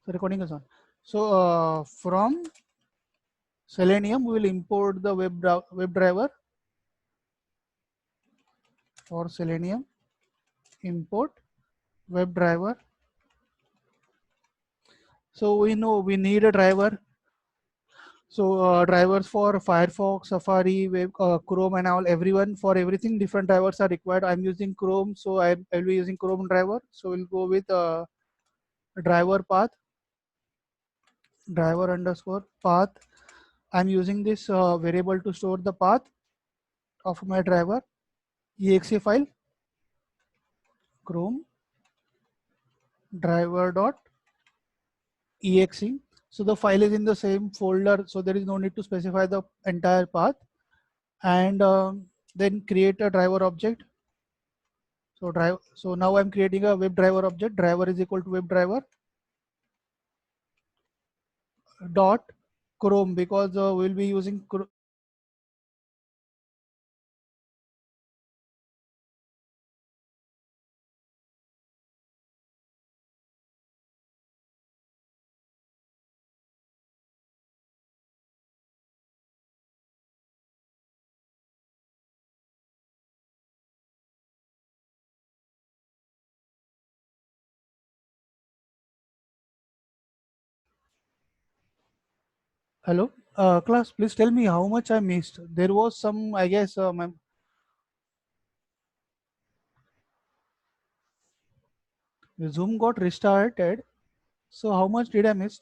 So recording is on. So from Selenium, we will import the web driver for Selenium. Import web driver. So we know we need a driver. So drivers for Firefox, Safari, Web, Chrome, and all. Everyone for everything, different drivers are required. I'm using Chrome, so I'll be using Chrome driver. So we'll go with driver path, driver underscore path. I'm using this variable to store the path of my driver. Exe file, Chrome driver dot exe. So the file is in the same folder, so there is no need to specify the entire path. And then create a driver object. So now I'm creating a web driver object. Driver is equal to web driver dot Chrome, because we'll be using Hello, class. Please tell me how much I missed. There was some, I guess, my Zoom got restarted. So how much did I miss?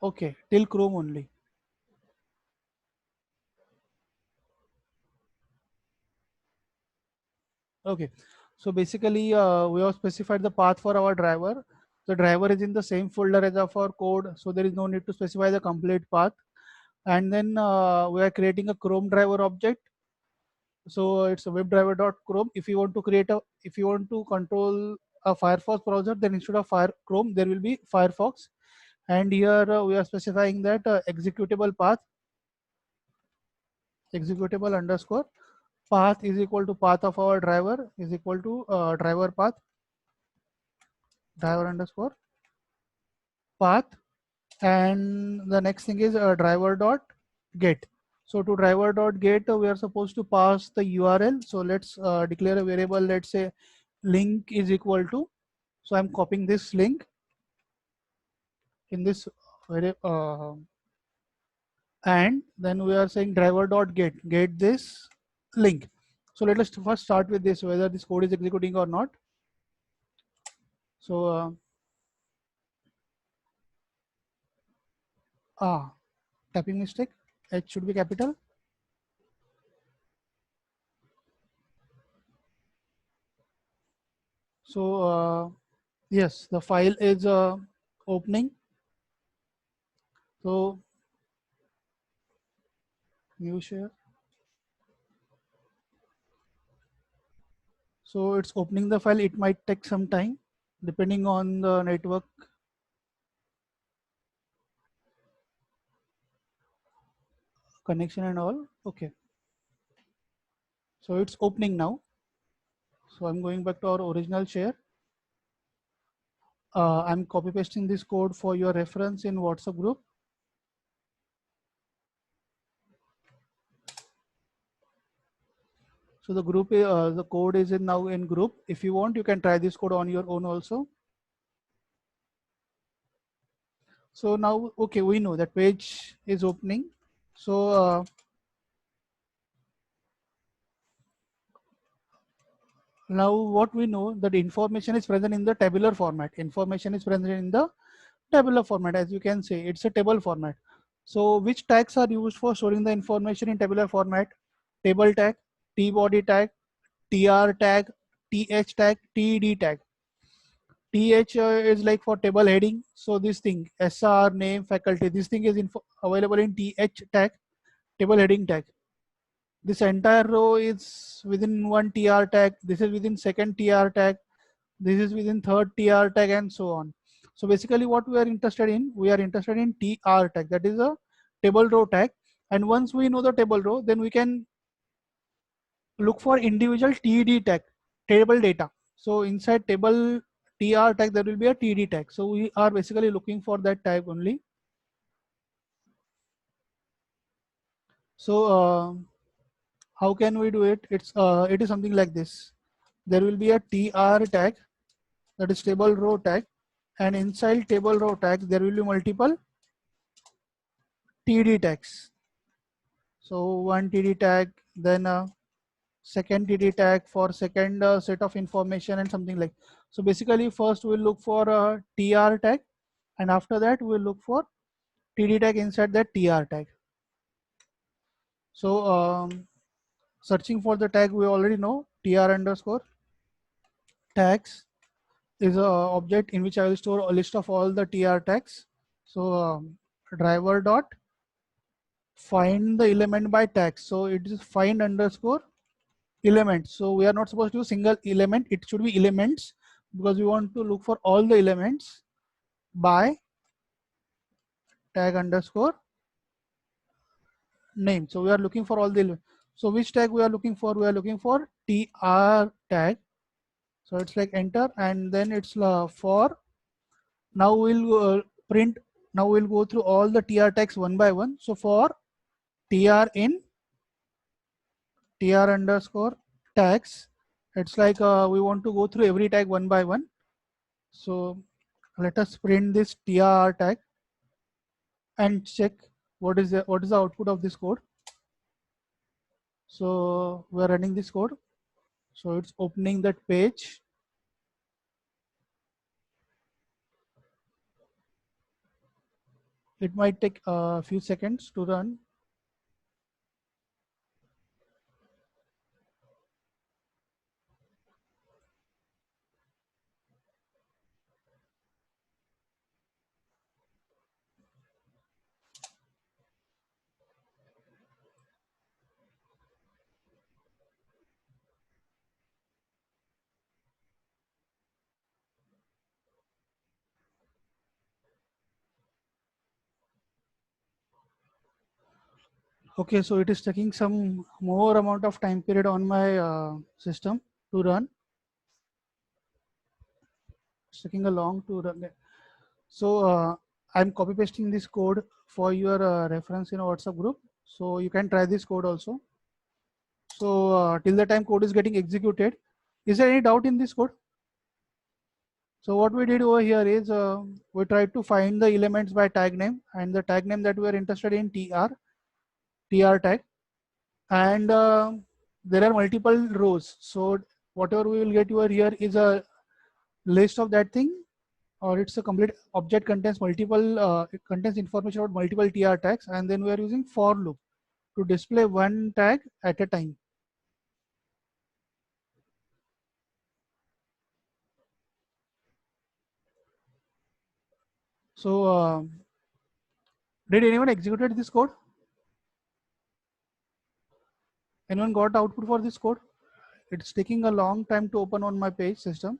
Okay, till Chrome only. Okay, so basically we have specified the path for our driver. The driver is in the same folder as of our code, so there is no need to specify the complete path. And then we are creating a Chrome driver object. So it's a webdriver.chrome. If you want to control a Firefox browser, then instead of Chrome, there will be Firefox. And here we are specifying that executable path, executable underscore path is equal to path of our driver is equal to driver path, driver underscore path. And the next thing is driver dot get. So to driver dot get, we are supposed to pass the URL. So let's declare a variable. Let's say link is equal to. So I'm copying this link in this and then we are saying driver dot get this link. So let us first start with this, whether this code is executing or not. So typing mistake. H should be capital. So yes, the file is opening. So new share. So it's opening the file. It might take some time depending on the network connection and all. Okay. So it's opening now. So I'm going back to our original share. I'm copy pasting this code for your reference in WhatsApp group. So the code is now in group. If you want, you can try this code on your own also. So now, okay, we know that page is opening. So now what we know, that information is present in the tabular format. Information is present in the tabular format. As you can see, it's a table format. So which tags are used for storing the information in tabular format? Table tag, tbody tag, tr tag, th tag, ted tag. Th is like for table heading. So this thing, sr, name, faculty, this thing is available in th tag, table heading tag. This entire row is within one tr tag. This is within second tr tag. This is within third tr tag, and so on. So basically what we are interested in, tr tag, that is a table row tag. And once we know the table row, then we can look for individual td tag, table data. So inside table TR tag, there will be a TD tag. So we are basically looking for that tag only. So how can we do it? It is something like this. There will be a TR tag, that is table row tag, and inside table row tag there will be multiple TD tags. So one TD tag, then second TD tag for second set of information and something like. So basically first we'll look for a TR tag, and after that we'll look for TD tag inside that TR tag. So searching for the tag, we already know TR underscore tags is a object in which I will store a list of all the TR tags. So driver dot find the element by tag. So it is find underscore element. So we are not supposed to use single element, it should be elements, because we want to look for all the elements by tag underscore name. So we are looking for all the elements. So which tag we are looking for? We are looking for TR tag. So it's like enter, and then it's for. Now we'll print. Now we'll go through all the TR tags one by one. So for TR in TR underscore tags, it's like we want to go through every tag one by one. So let us print this TR tag and check what is the output of this code. So we are running this code. So it's opening that page. It might take a few seconds to run. Okay, so it is taking some more amount of time period on my system to run. It's taking a long to run. So I'm copy pasting this code for your reference in a WhatsApp group. So you can try this code also. So till the time code is getting executed, is there any doubt in this code? So what we did over here is we tried to find the elements by tag name, and the tag name that we are interested in TR tag, and there are multiple rows. So whatever we will get over here is a list of that thing, or it's a complete object contains multiple it contains information about multiple TR tags, and then we are using for loop to display one tag at a time. So did anyone executed this code? Anyone got output for this code? It's taking a long time to open on my page system.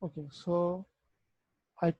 Okay, so I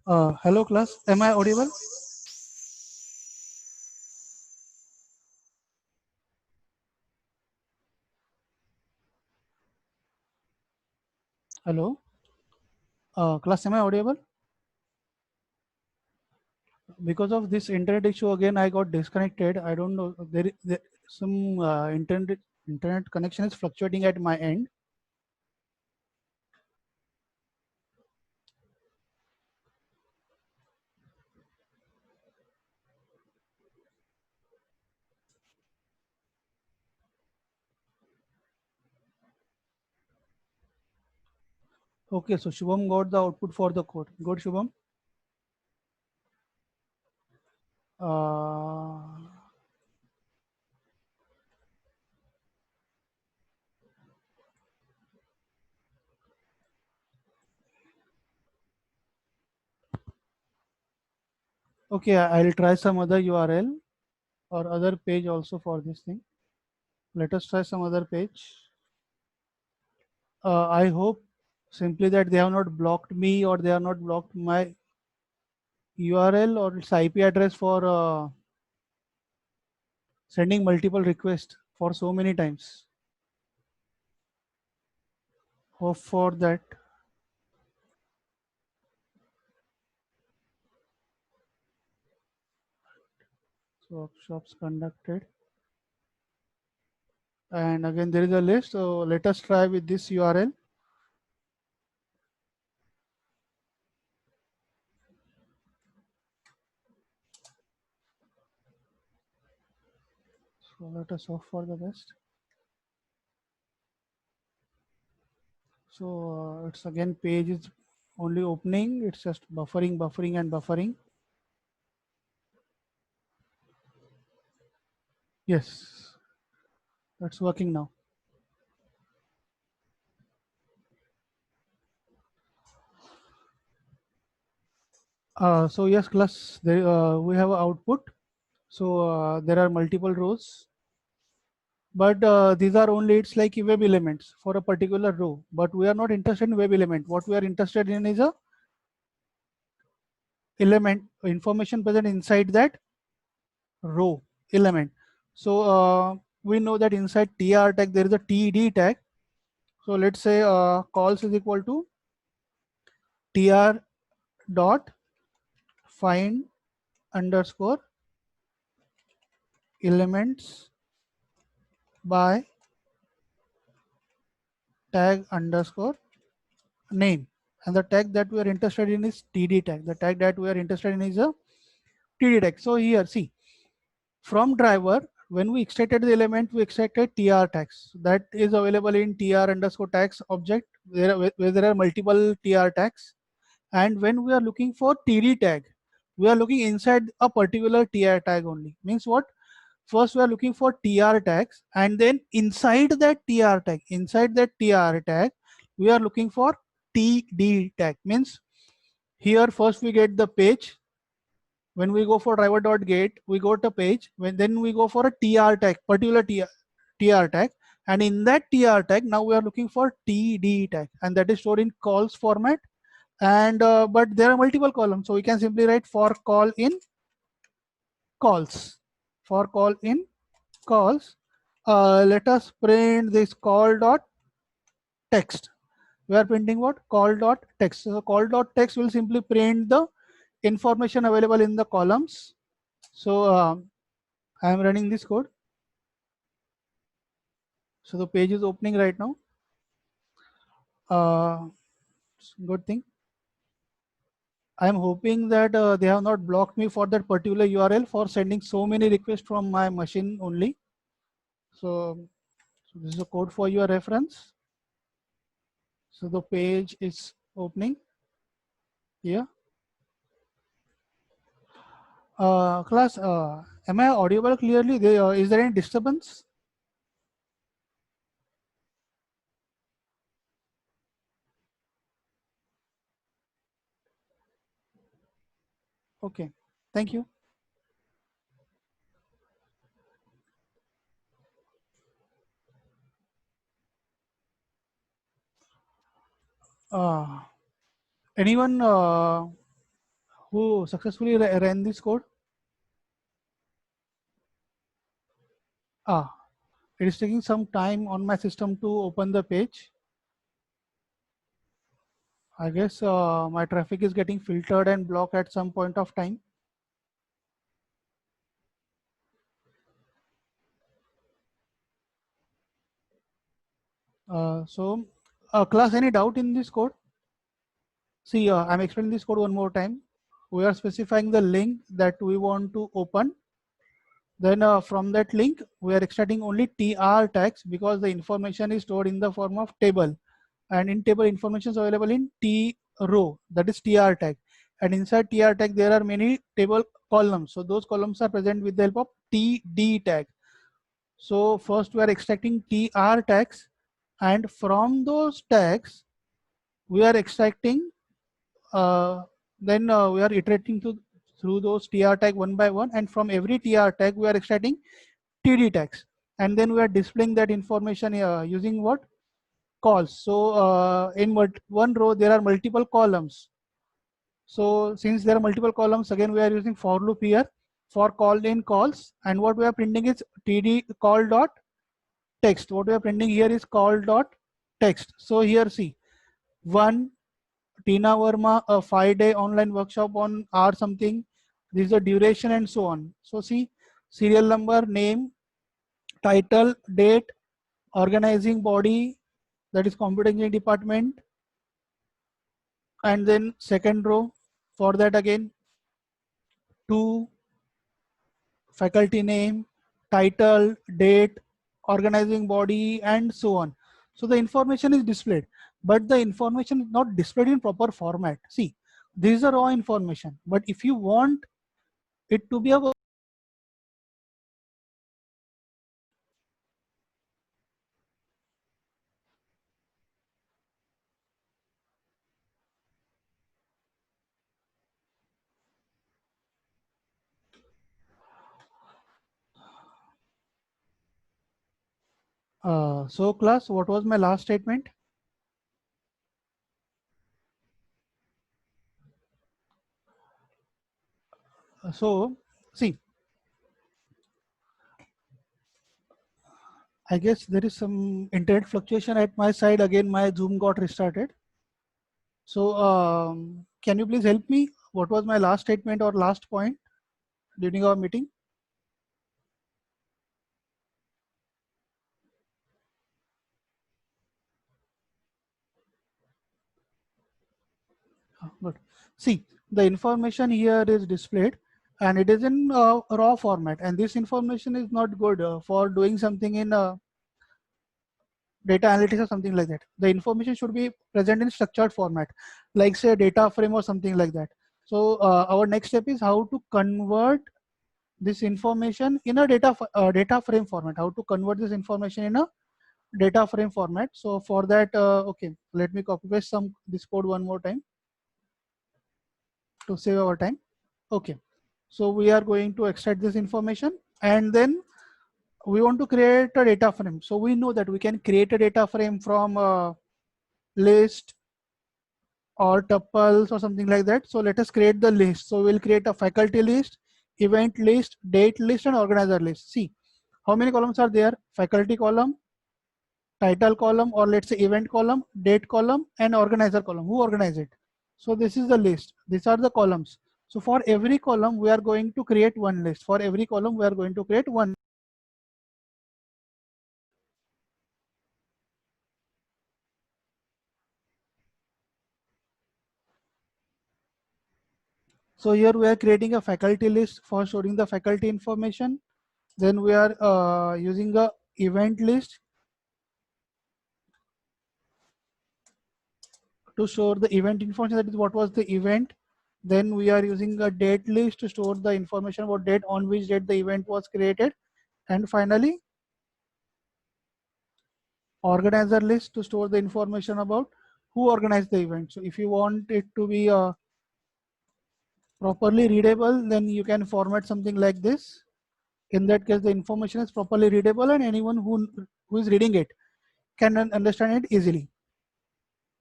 Hello class, am I audible? Hello, class, am I audible? Because of this internet issue again, I got disconnected. I don't know. There some internet connection is fluctuating at my end. Okay, so Shubham got the output for the code. Good, Shubham. Uh, okay, I'll try some other URL or other page also for this thing. Let us try some other page. I hope simply that they have not blocked me or they have not blocked my URL or its IP address for sending multiple requests for so many times. Hope for that. So workshops conducted. And again, there is a list. So let us try with this URL. So let us hope for the best. So it's again page is only opening. It's just buffering, buffering, and buffering. Yes, that's working now. So yes, class, there, we have a output. So there are multiple rows, but these are only it's like web elements for a particular row. But we are not interested in web element. What we are interested in is a element information present inside that row element. So we know that inside tr tag there is a td tag. So let's say calls is equal to tr dot find underscore elements by tag underscore name, and the tag that we are interested in is td tag. The tag that we are interested in is a td tag. So here see, from driver, when we extracted the element, we extracted tr tags that is available in tr underscore tags object where there are multiple tr tags. And when we are looking for td tag, we are looking inside a particular tr tag only. Means what? First we are looking for tr tags, and then inside that tr tag we are looking for td tag. Means here first we get the page. When we go for driver.get, we go to page. When then we go for a tr tag, particular tr tag, and in that tr tag now we are looking for td tag, and that is stored in calls format. And but there are multiple columns, so we can simply write for call in calls. For call in calls, let us print this call dot text. We are printing what? Call dot text. So call dot text will simply print the information available in the columns. So I am running this code. So the page is opening right now. uh, Good thing. I am hoping that they have not blocked me for that particular URL for sending so many requests from my machine only. So this is a code for your reference. So the page is opening here. Class, am I audible clearly? Is there any disturbance? Okay, thank you. Uh, Anyone Who successfully ran this code? Ah, it is taking some time on my system to open the page. I guess my traffic is getting filtered and blocked at some point of time. Class, any doubt in this code? See, I'm explaining this code one more time. We are specifying the link that we want to open. Then from that link, we are extracting only tr tags because the information is stored in the form of table. And in table, information is available in t row, that is tr tag. And inside tr tag, there are many table columns. So those columns are present with the help of td tag. So first we are extracting tr tags, and from those tags, we are extracting then we are iterating through those tr tag one by one, and from every tr tag we are extracting td tags, and then we are displaying that information using what? Calls. So in one row there are multiple columns. So since there are multiple columns, again we are using for loop here for called in calls, and what we are printing is td call dot text. What we are printing here is call dot text. So here see, one Tina Verma, a 5-day online workshop on R something. This is the duration and so on. So see, serial number, name, title, date, organizing body, that is computer engineering department, and then second row for that again, two, faculty name, title, date, organizing body, and so on. So the information is displayed, but the information is not displayed in proper format. See, this is a raw information, but if you want it to be a so class, what was my last statement? So see, I guess there is some internet fluctuation at my side. Again, my Zoom got restarted. So can you please help me? What was my last statement or last point during our meeting? Good. See, the information here is displayed and it is in raw format, and this information is not good for doing something in data analytics or something like that. The information should be present in structured format, like say data frame or something like that. So our next step is how to convert this information in a data frame format. How to convert this information in a data frame format. So for that, okay, let me copy paste this code one more time to save our time. Okay, so we are going to extract this information, and then we want to create a data frame. So we know that we can create a data frame from a list or tuples or something like that. So let us create the list. So we'll create a faculty list, event list, date list, and organizer list. See, how many columns are there? Faculty column, title column, or let's say event column, date column, and organizer column. Who organize it? So this is the list. These are the columns. So for every column, we are going to create one list. For every column, we are going to create one. So here we are creating a faculty list for storing the faculty information. Then we are using a event list to store the event information, that is what was the event. Then we are using a date list to store the information about date, on which date the event was created. And finally, organizer list to store the information about who organized the event. So if you want it to be properly readable, then you can format something like this. In that case, the information is properly readable and anyone who is reading it can understand it easily.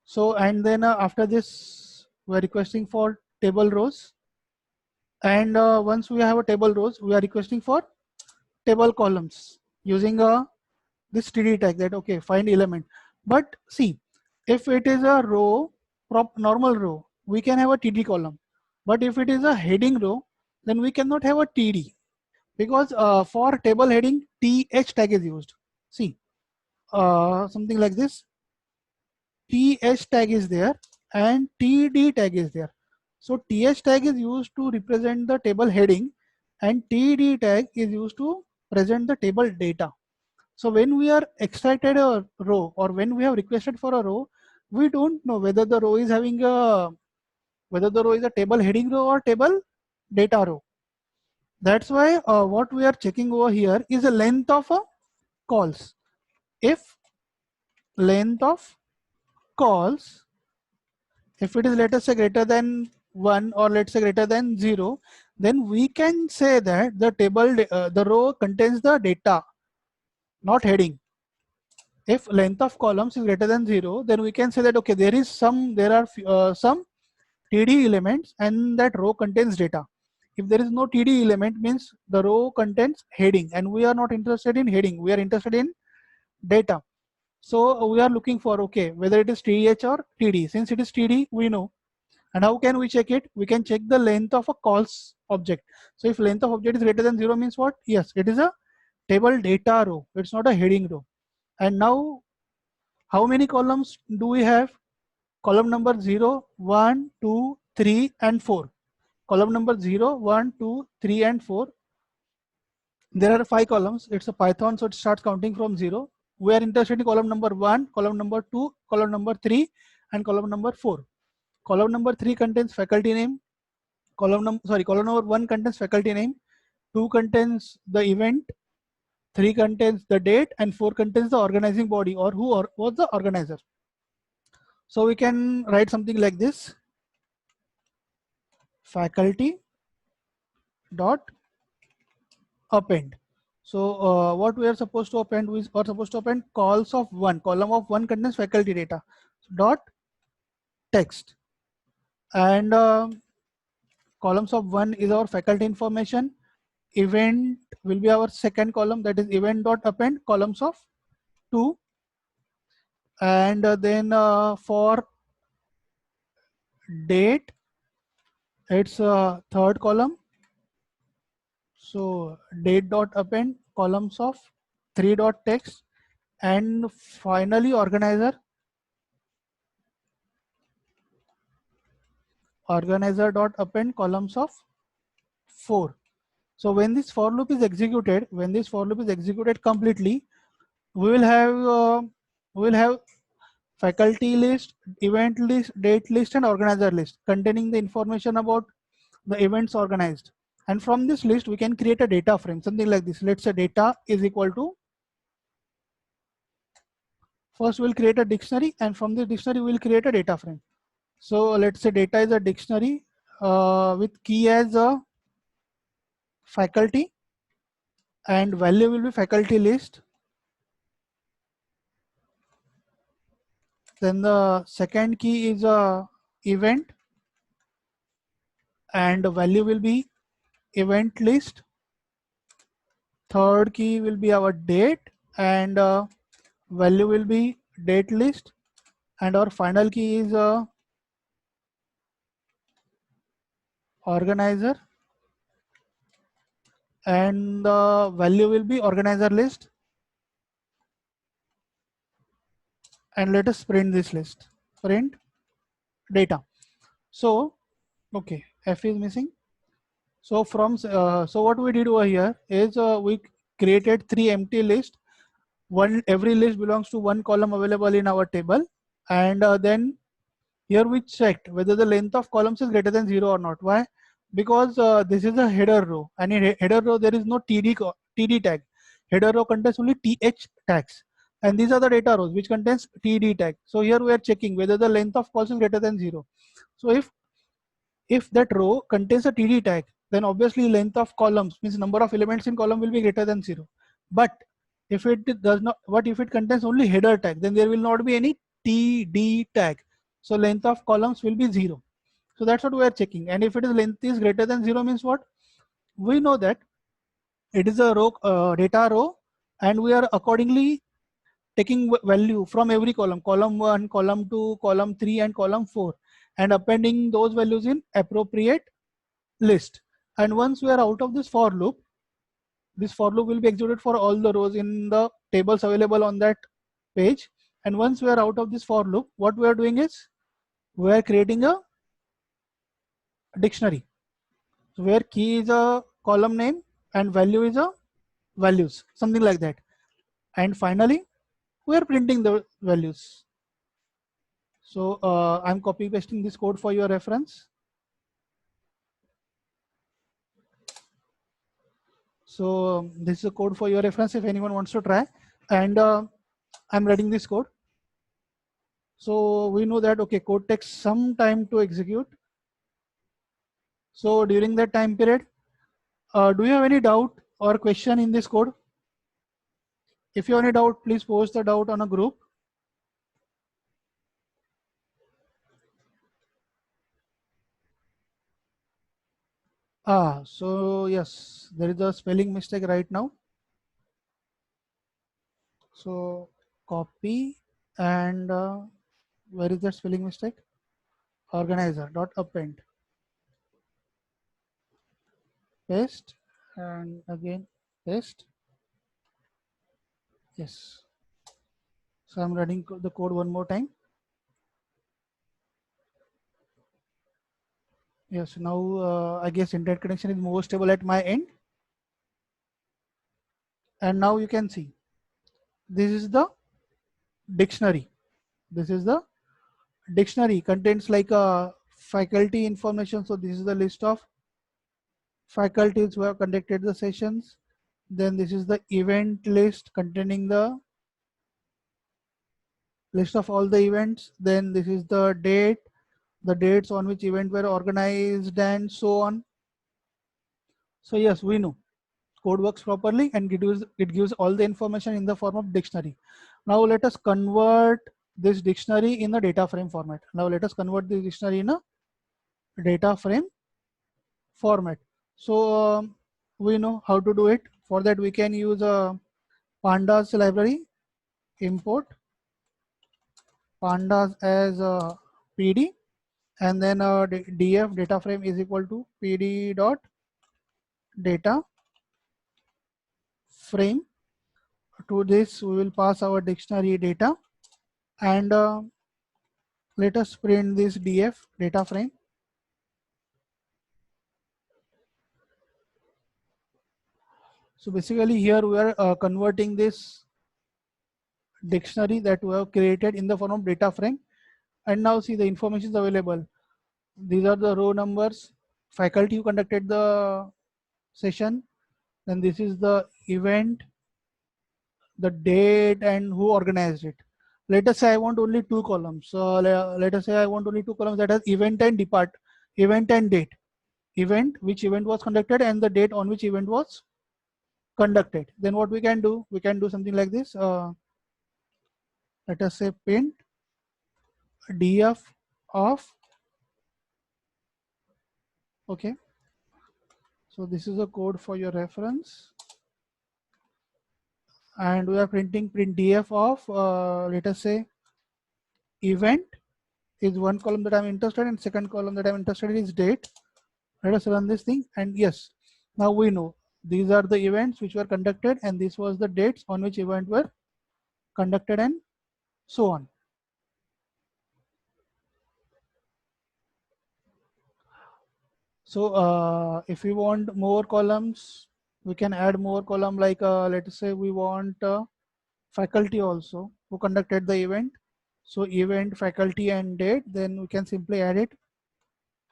So, and then after this, we're requesting for table rows. And once we have a table rows, we are requesting for table columns using this td tag, that okay, find element. But see, if it is a row, normal row, we can have a td column. But if it is a heading row, then we cannot have a td, because for table heading th tag is used. See, something like this, th tag is there and td tag is there. So th tag is used to represent the table heading and td tag is used to present the table data. So when we are extracted a row or when we have requested for a row, we don't know whether the row is having a, whether the row is a table heading row or table data row. That's why what we are checking over here is the length of calls. If length of calls, if it is, let us say, greater than 1 or let's say greater than 0, then we can say that the table, the row contains the data, not heading. If length of columns is greater than 0, then we can say that okay, there are some td elements and that row contains data. If there is no td element, means the row contains heading, and we are not interested in heading, we are interested in data. So we are looking for, okay, whether it is th or td. Since it is td, we know. And how can we check it? We can check the length of a calls object. So if length of object is greater than 0, means what? Yes, it is a table data row, it's not a heading row. And now, how many columns do we have? Column number 0, 1, 2, 3, and 4. Column number 0, 1, 2, 3, and 4. There are 5 columns. It's a Python, so it starts counting from 0. We are interested in column number 1, column number 2, column number 3, and column number 4. Column number 3 contains faculty name. Column number 1 contains faculty name. 2 contains the event. 3 contains the date, and 4 contains the organizing body, or who was the organizer. So we can write something like this: faculty dot append. So what we are supposed to append, we are supposed to append calls of 1. Column of 1 contains faculty data dot text, and columns of 1 is our faculty information. Event will be our second column, that is event dot append columns of 2, and then for date, it's third column. So date dot append columns of 3 dot text, and finally organizer dot append columns of 4. So when this for loop is executed, completely, we will have faculty list, event list, date list, and organizer list containing the information about the events organized. And from this list, we can create a data frame, something like this. Let's say data is equal to, first we'll create a dictionary, and from the dictionary we'll create a data frame. So let's say data is a dictionary with key as a faculty, and value will be faculty list. Then the second key is a event, and the value will be event list. Third key will be our date, and value will be date list. And our final key is organizer, and the value will be organizer list. And let us print this list, print data. So okay, f is missing. So from so what we did over here is we created 3 empty lists. Every list belongs to 1 column available in our table, and then here we checked whether the length of columns is greater than 0 or not. Why? Because this is a header row, and in header row there is no td tag. Header row contains only th tags, and these are the data rows which contains td tag. So here we are checking whether the length of calls is greater than 0. So if that row contains a td tag, then obviously length of columns, means number of elements in column, will be greater than 0. But if it does not, what if it contains only header tag, then there will not be any td tag. So length of columns will be 0. So that's what we are checking. And if it is length is greater than 0 means what? We know that it is a row, data row, and we are accordingly taking value from every column, column 1, column 2, column 3, and column 4, and appending those values in appropriate list. And once we are out of this for loop, this for loop will be executed for all the rows in the tables available on that page. And once we are out of this for loop, what we are doing is we are creating a dictionary where key is a column name and value is a values, something like that. And finally, we are printing the values. So I'm copy pasting this code for your reference. So this is a code for your reference if anyone wants to try. And I'm writing this code. So we know that, okay, code takes some time to execute. So during that time period, do you have any doubt or question in this code? If you have any doubt, please post the doubt on a group. So yes, there is a spelling mistake right now. So copy and where is that spelling mistake? Organizer dot append. Paste and again paste. Yes. So I'm running the code one more time. Yes. Now I guess internet connection is more stable at my end. And now you can see this is the dictionary. This is the dictionary contains like a faculty information. So this is the list of faculties who have conducted the sessions. Then this is the event list containing the list of all the events. Then this is the date, the dates on which event were organized, and so on. So yes, we know code works properly and it gives all the information in the form of dictionary. Now let us convert this dictionary in a data frame format. Now let us convert this dictionary in a data frame format. So we know how to do it. For that we can use a pandas library, import pandas as a pd, and then df data frame is equal to pd dot data frame. To this we will pass our dictionary data, and let us print this df data frame. So basically here we are converting this dictionary that we have created in the form of data frame. And now see the information is available. These are the row numbers, faculty who conducted the session, then this is the event, the date, and who organized it. Let us say I want only two columns. So let us say I want only two columns that has event and event and date. Event, which event was conducted, and the date on which event was conducted. Then what we can do? We can do something like this. Let us say print df of, okay. So this is a code for your reference. And we are printing print df of, let us say event is one column that I'm interested in, second column that I'm interested in is date. Let us run this thing, and yes, now we know these are the events which were conducted and this was the dates on which event were conducted, and so on. So if we want more columns, we can add more column, like let us say we want faculty also who conducted the event. So event, faculty, and date, then we can simply add it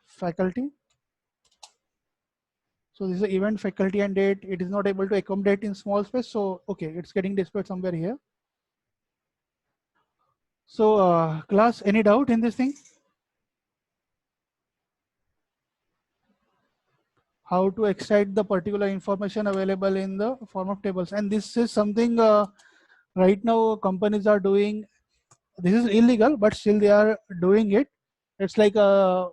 faculty. So this is the event, faculty, and date. It is not able to accommodate in small space. So okay, it's getting displayed somewhere here. So class, any doubt in this thing? How to extract the particular information available in the form of tables. And this is something right now companies are doing. This is illegal, but still they are doing it. It's like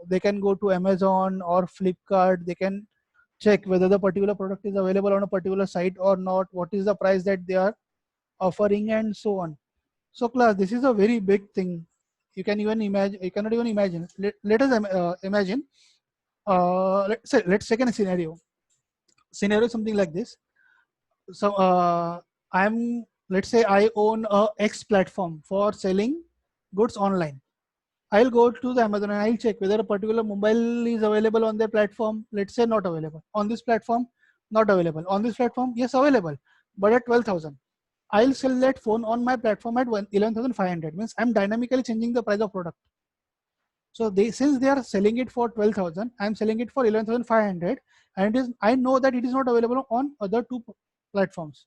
they can go to Amazon or Flipkart. They can check whether the particular product is available on a particular site or not, what is the price that they are offering, and so on. So class, this is a very big thing. You can even imagine, you cannot even imagine. Let us imagine, let's take a scenario something like this. So I'm, let's say I own a X platform for selling goods online. I'll go to the Amazon and I'll check whether a particular mobile is available on their platform. Let's say not available on this platform, not available on this platform, yes available, but at 12,000. I'll sell that phone on my platform at 11,500. Means I'm dynamically changing the price of product. So they, since they are selling it for 12,000, I'm selling it for 11,500, and it is, I know that it is not available on other two platforms.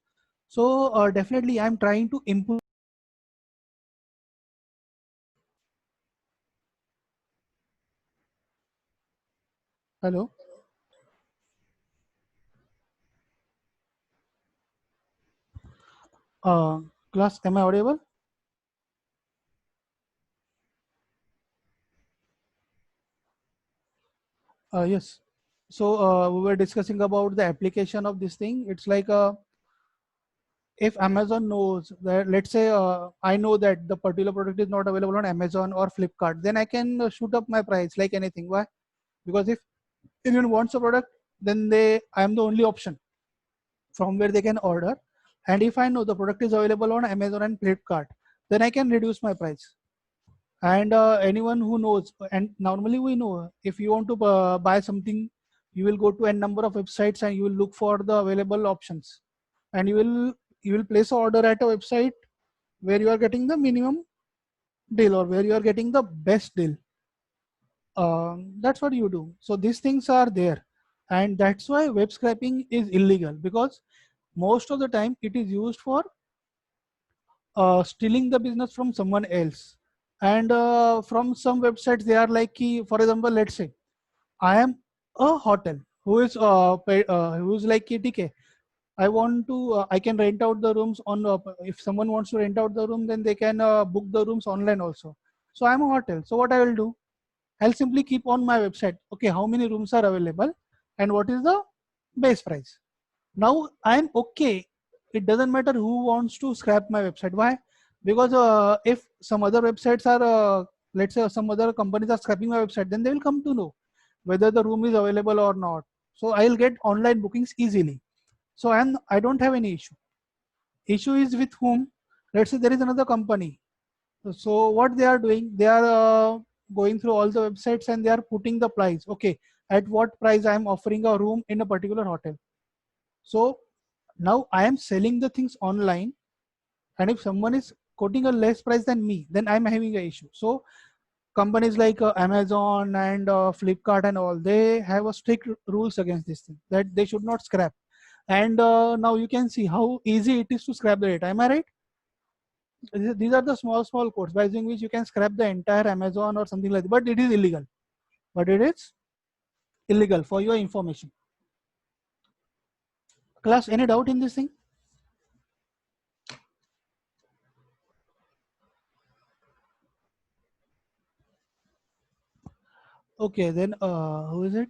So definitely I'm trying to improve. Hello. Class, am I audible? Yes. So we were discussing about the application of this thing. It's like if Amazon knows that, let's say I know that the particular product is not available on Amazon or Flipkart, then I can shoot up my price like anything. Why? Because if anyone wants a product, then I am the only option from where they can order. And if I know the product is available on Amazon and Flipkart, then I can reduce my price. And anyone who knows, and normally we know, if you want to buy something, you will go to a number of websites and you will look for the available options, and you will place an order at a website where you are getting the minimum deal or where you are getting the best deal. That's what you do. So these things are there, and that's why web scraping is illegal, because most of the time it is used for stealing the business from someone else. And from some websites they are like, for example, let's say I am a hotel who is who is like, TK, I want to I can rent out the rooms on if someone wants to rent out the room, then they can book the rooms online also. So I'm a hotel, so what I will do, I'll simply keep on my website, okay, how many rooms are available and what is the base price. Now I'm okay. It doesn't matter who wants to scrap my website. Why? Because if some other websites are, let's say some other companies are scrapping my website, then they will come to know whether the room is available or not. So I'll get online bookings easily. So I don't have any issue. Issue is with whom? Let's say there is another company. So what they are doing, they are going through all the websites and they are putting the price. Okay, at what price I am offering a room in a particular hotel. So now I am selling the things online, and if someone is quoting a less price than me, then I'm having an issue. So companies like Amazon and Flipkart and all, they have a strict rules against this thing, that they should not scrap. And now you can see how easy it is to scrap the data. Am I right? These are the small codes by using which you can scrap the entire Amazon or something like that. But it is illegal. But it is illegal, for your information. Class, any doubt in this thing? Okay, then who is it?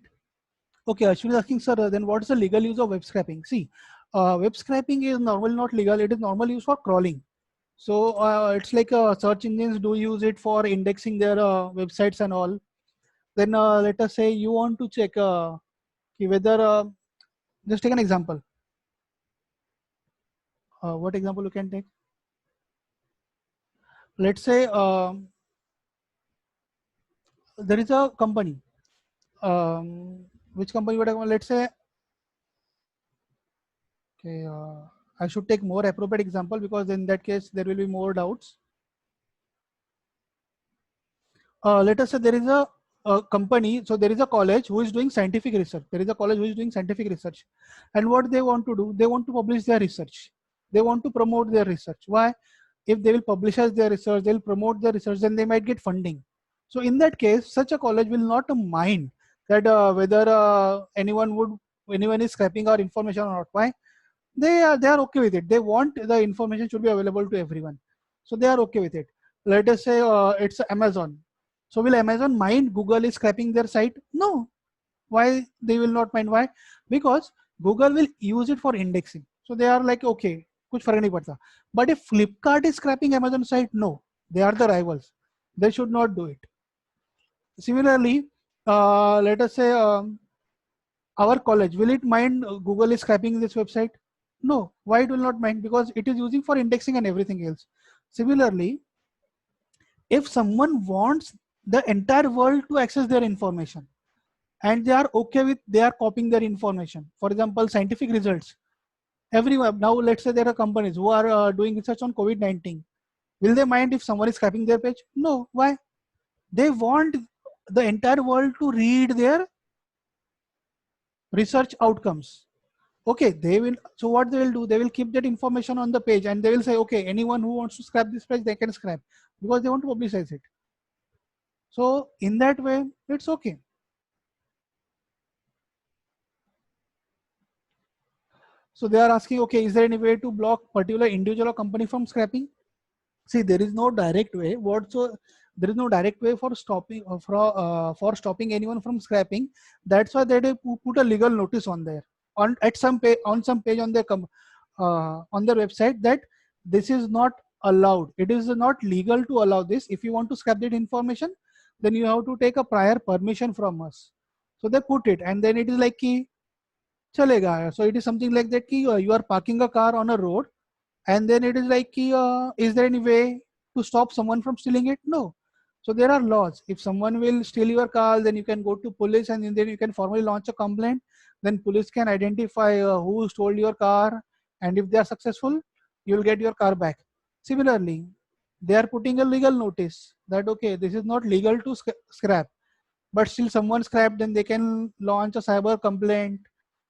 Okay, Ashwin is asking, sir, then what is the legal use of web scraping? See, web scraping is normally not legal. It is normally used for crawling. So it's like search engines do use it for indexing their websites and all. Then let us say you want to check whether, just take an example. What example you can take? Let's say there is a company. Which company would I, let's say, okay, I should take more appropriate example, because in that case there will be more doubts. Let us say there is a company, so there is a college who is doing scientific research. There is a college who is doing scientific research, and what they want to do, they want to publish their research. They want to promote their research. Why? If they will publicize their research, they'll promote their research, then they might get funding. So in that case, such a college will not mind that whether anyone is scraping our information or not. Why? They are okay with it. They want the information should be available to everyone, so they are okay with it. Let us say it's Amazon. So will Amazon mind Google is scraping their site? No. Why they will not mind? Why? Because Google will use it for indexing. So they are like, okay, कुछ फर्क नहीं पड़ता. But if Flipkart is scraping Amazon site, no, they are the rivals. They should not do it. Similarly, let us say our college, will it mind Google is scraping this website? No. Why it will not mind? Because it is using for indexing and everything else. Similarly, if someone wants the entire world to access their information and they are okay with they are copying their information, for example, scientific results, everyone now, let's say there are companies who are doing research on COVID-19, will they mind if someone is scraping their page? No. Why? They want the entire world to read their research outcomes. Okay, they will, so what they will do, they will keep that information on the page and they will say, okay, anyone who wants to scrap this page, they can scrap, because they want to publicize it. So in that way, it's okay. So they are asking, okay, is there any way to block particular individual or company from scrapping? See, there is no direct way. There is no direct way for stopping for stopping anyone from scrapping. That's why they put a legal notice on there, on at some page, on some page on their website, that this is not allowed. It is not legal to allow this. If you want to scrap that information, then you have to take a prior permission from us. So they put it, and then it is like ki chalega. So it is something like that ki you are parking a car on a road, and then it is like is there any way to stop someone from stealing it? No. So there are laws. If someone will steal your car, then you can go to police and then you can formally launch a complaint. Then police can identify who stole your car, and if they are successful, you will get your car back. Similarly, they are putting a legal notice that okay, this is not legal to scrap, but still someone scrapped, then they can launch a cyber complaint.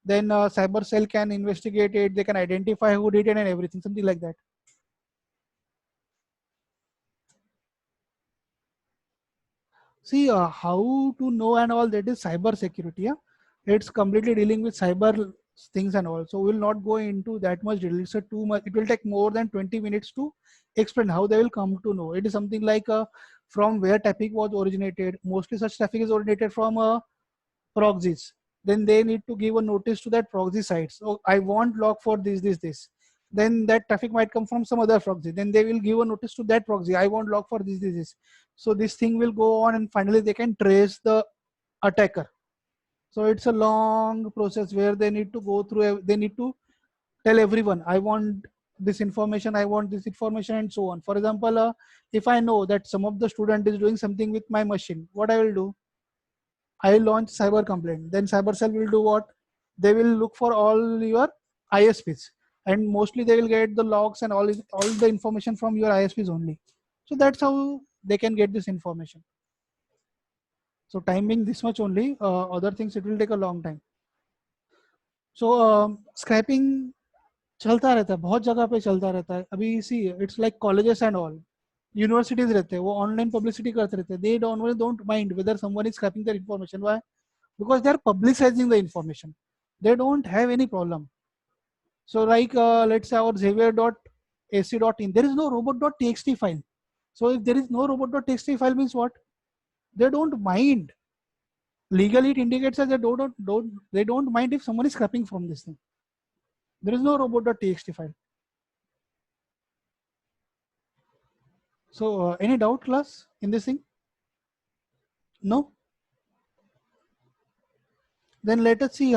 Then cyber cell can investigate it. They can identify who did it and everything, something like that. See, how to know and all that is cyber security. Yeah? It's completely dealing with cyber things and all. So we'll not go into that much detail. It's a too much. It will take more than 20 minutes to explain how they will come to know. It is something like from where traffic was originated. Mostly such traffic is originated from proxies. Then they need to give a notice to that proxy site. So I want log for this. Then that traffic might come from some other proxy. Then they will give a notice to that proxy. I want log for this. So this thing will go on, and finally they can trace the attacker. So it's a long process where they need to go through. They need to tell everyone, I want this information, I want this information, and so on. For example, if I know that some of the student is doing something with my machine, what I will do? I launch cyber complaint. Then cyber cell will do what? They will look for all your ISPs, and mostly they will get the logs and all the information from your ISPs only. So that's how they can get this information. So time being this much only, other things it will take a long time. So scraping चलता रहता है, बहुत जगह पे चलता रहता है. अभी see it's like colleges and all, universities रहते हैं, वो ऑनलाइन पब्लिसिटी करते रहते हैं. They don't mind whether someone is scraping their information. Why? Because they are publicizing the information. They don't have any problem. So like let's say our xavier.ac.in, there is no robot.txt file. So if there is no robot.txt file means what? They don't mind. Legally it indicates that they don't mind if someone is scrapping from this thing. There is no robot.txt file. So any doubt, class, in this thing? No? Then let us see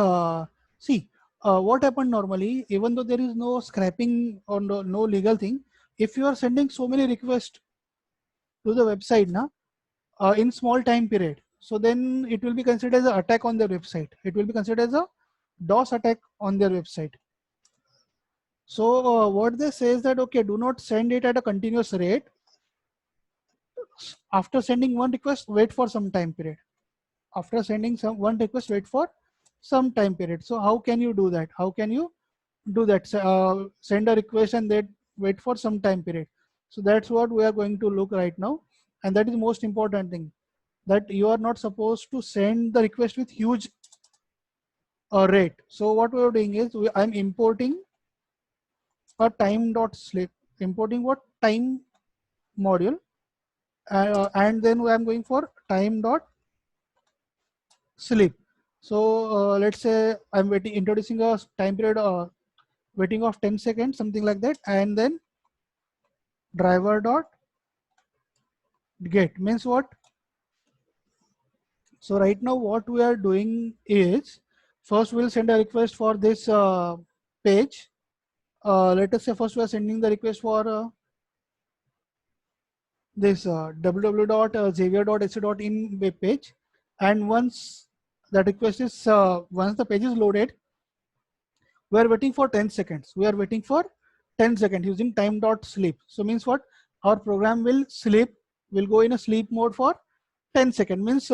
what happened normally, even though there is no scrapping or no legal thing, if you are sending so many requests to the website in small time period, so then it will be considered as an attack on their website. It will be considered as a DOS attack on their website. So what they say is that, okay, do not send it at a continuous rate. After sending one request, wait for some time period. After sending one request, wait for some time period. So how can you do that? How can you do that? Send a request and then wait for some time period. So that's what we are going to look right now. And that is the most important thing, that you are not supposed to send the request with huge rate. So what we are doing is I'm importing a time dot slip, importing what? Time module. and then I'm going for time dot sleep. So let's say I'm waiting, introducing a time period waiting of 10 seconds, something like that, and then driver dot get means what? So right now what we are doing is, first we'll send a request for this page. Let us say first we are sending the request for this www.xavier.ac.in web page, and once the request is once the page is loaded, we are waiting for 10 seconds. We are waiting for 10 seconds using time dot sleep. So means what? Our program will sleep, will go in a sleep mode for 10 seconds. Means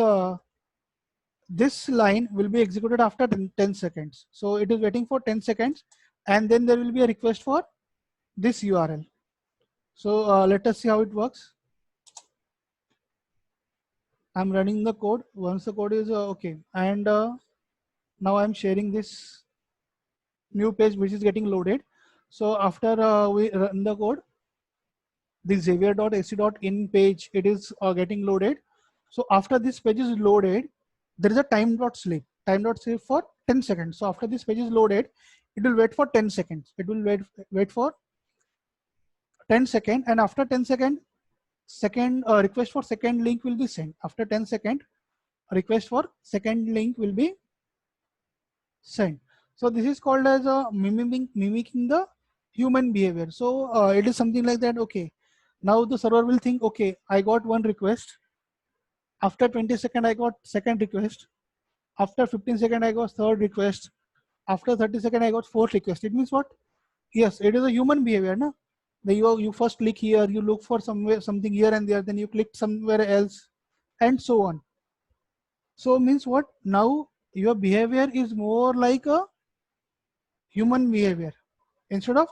this line will be executed after 10 seconds. So it is waiting for 10 seconds, and then there will be a request for this URL. So let us see how it works. I'm running the code. Once the code is okay, and now I'm sharing this new page which is getting loaded. So after we run the code, the xavier.ac.in page, it is getting loaded. So after this page is loaded, there is a time dot sleep for 10 seconds. So after this page is loaded, it will wait for 10 seconds. It will wait for 10 seconds, and after 10 seconds, second request for second link will be sent. After 10 seconds, request for second link will be sent. So this is called as a mimicking the human behavior. So it is something like that. Okay, now the server will think, okay, I got one request. After 20 seconds, I got second request. After 15 seconds, I got third request. After 30 seconds, I got fourth request. It means what? Yes, it is a human behavior, no? You first click here, you look for somewhere something here and there, then you click somewhere else, and so on. So means what? Now your behavior is more like a human behavior instead of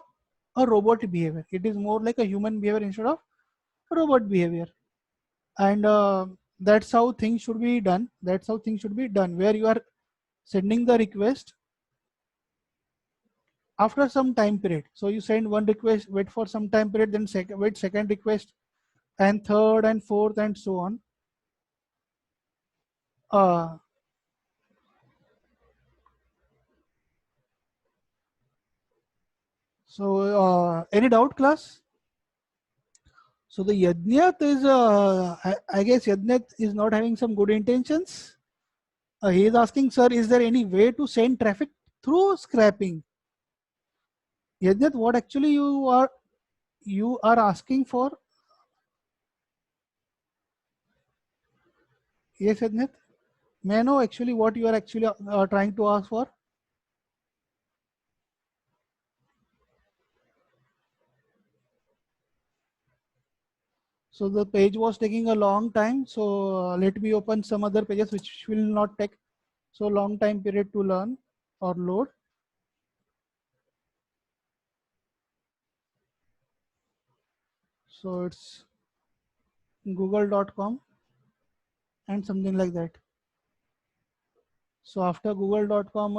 a robot behavior. It is more like a human behavior instead of robot behavior, and that's how things should be done. That's how things should be done, where you are sending the request after some time period. So you send one request, wait for some time period, then wait second request, and third and fourth and so on. Uh, any doubt, class? So the Yajnath is, I guess Yajnath is not having some good intentions. He is asking, sir, is there any way to send traffic through scrapping? Yajnath, what actually you are asking for? Yes, Yajnath. May I know actually what you are actually trying to ask for? So the page was taking a long time. So let me open some other pages which will not take so long time period to learn or load. So it's google.com and something like that. So after google.com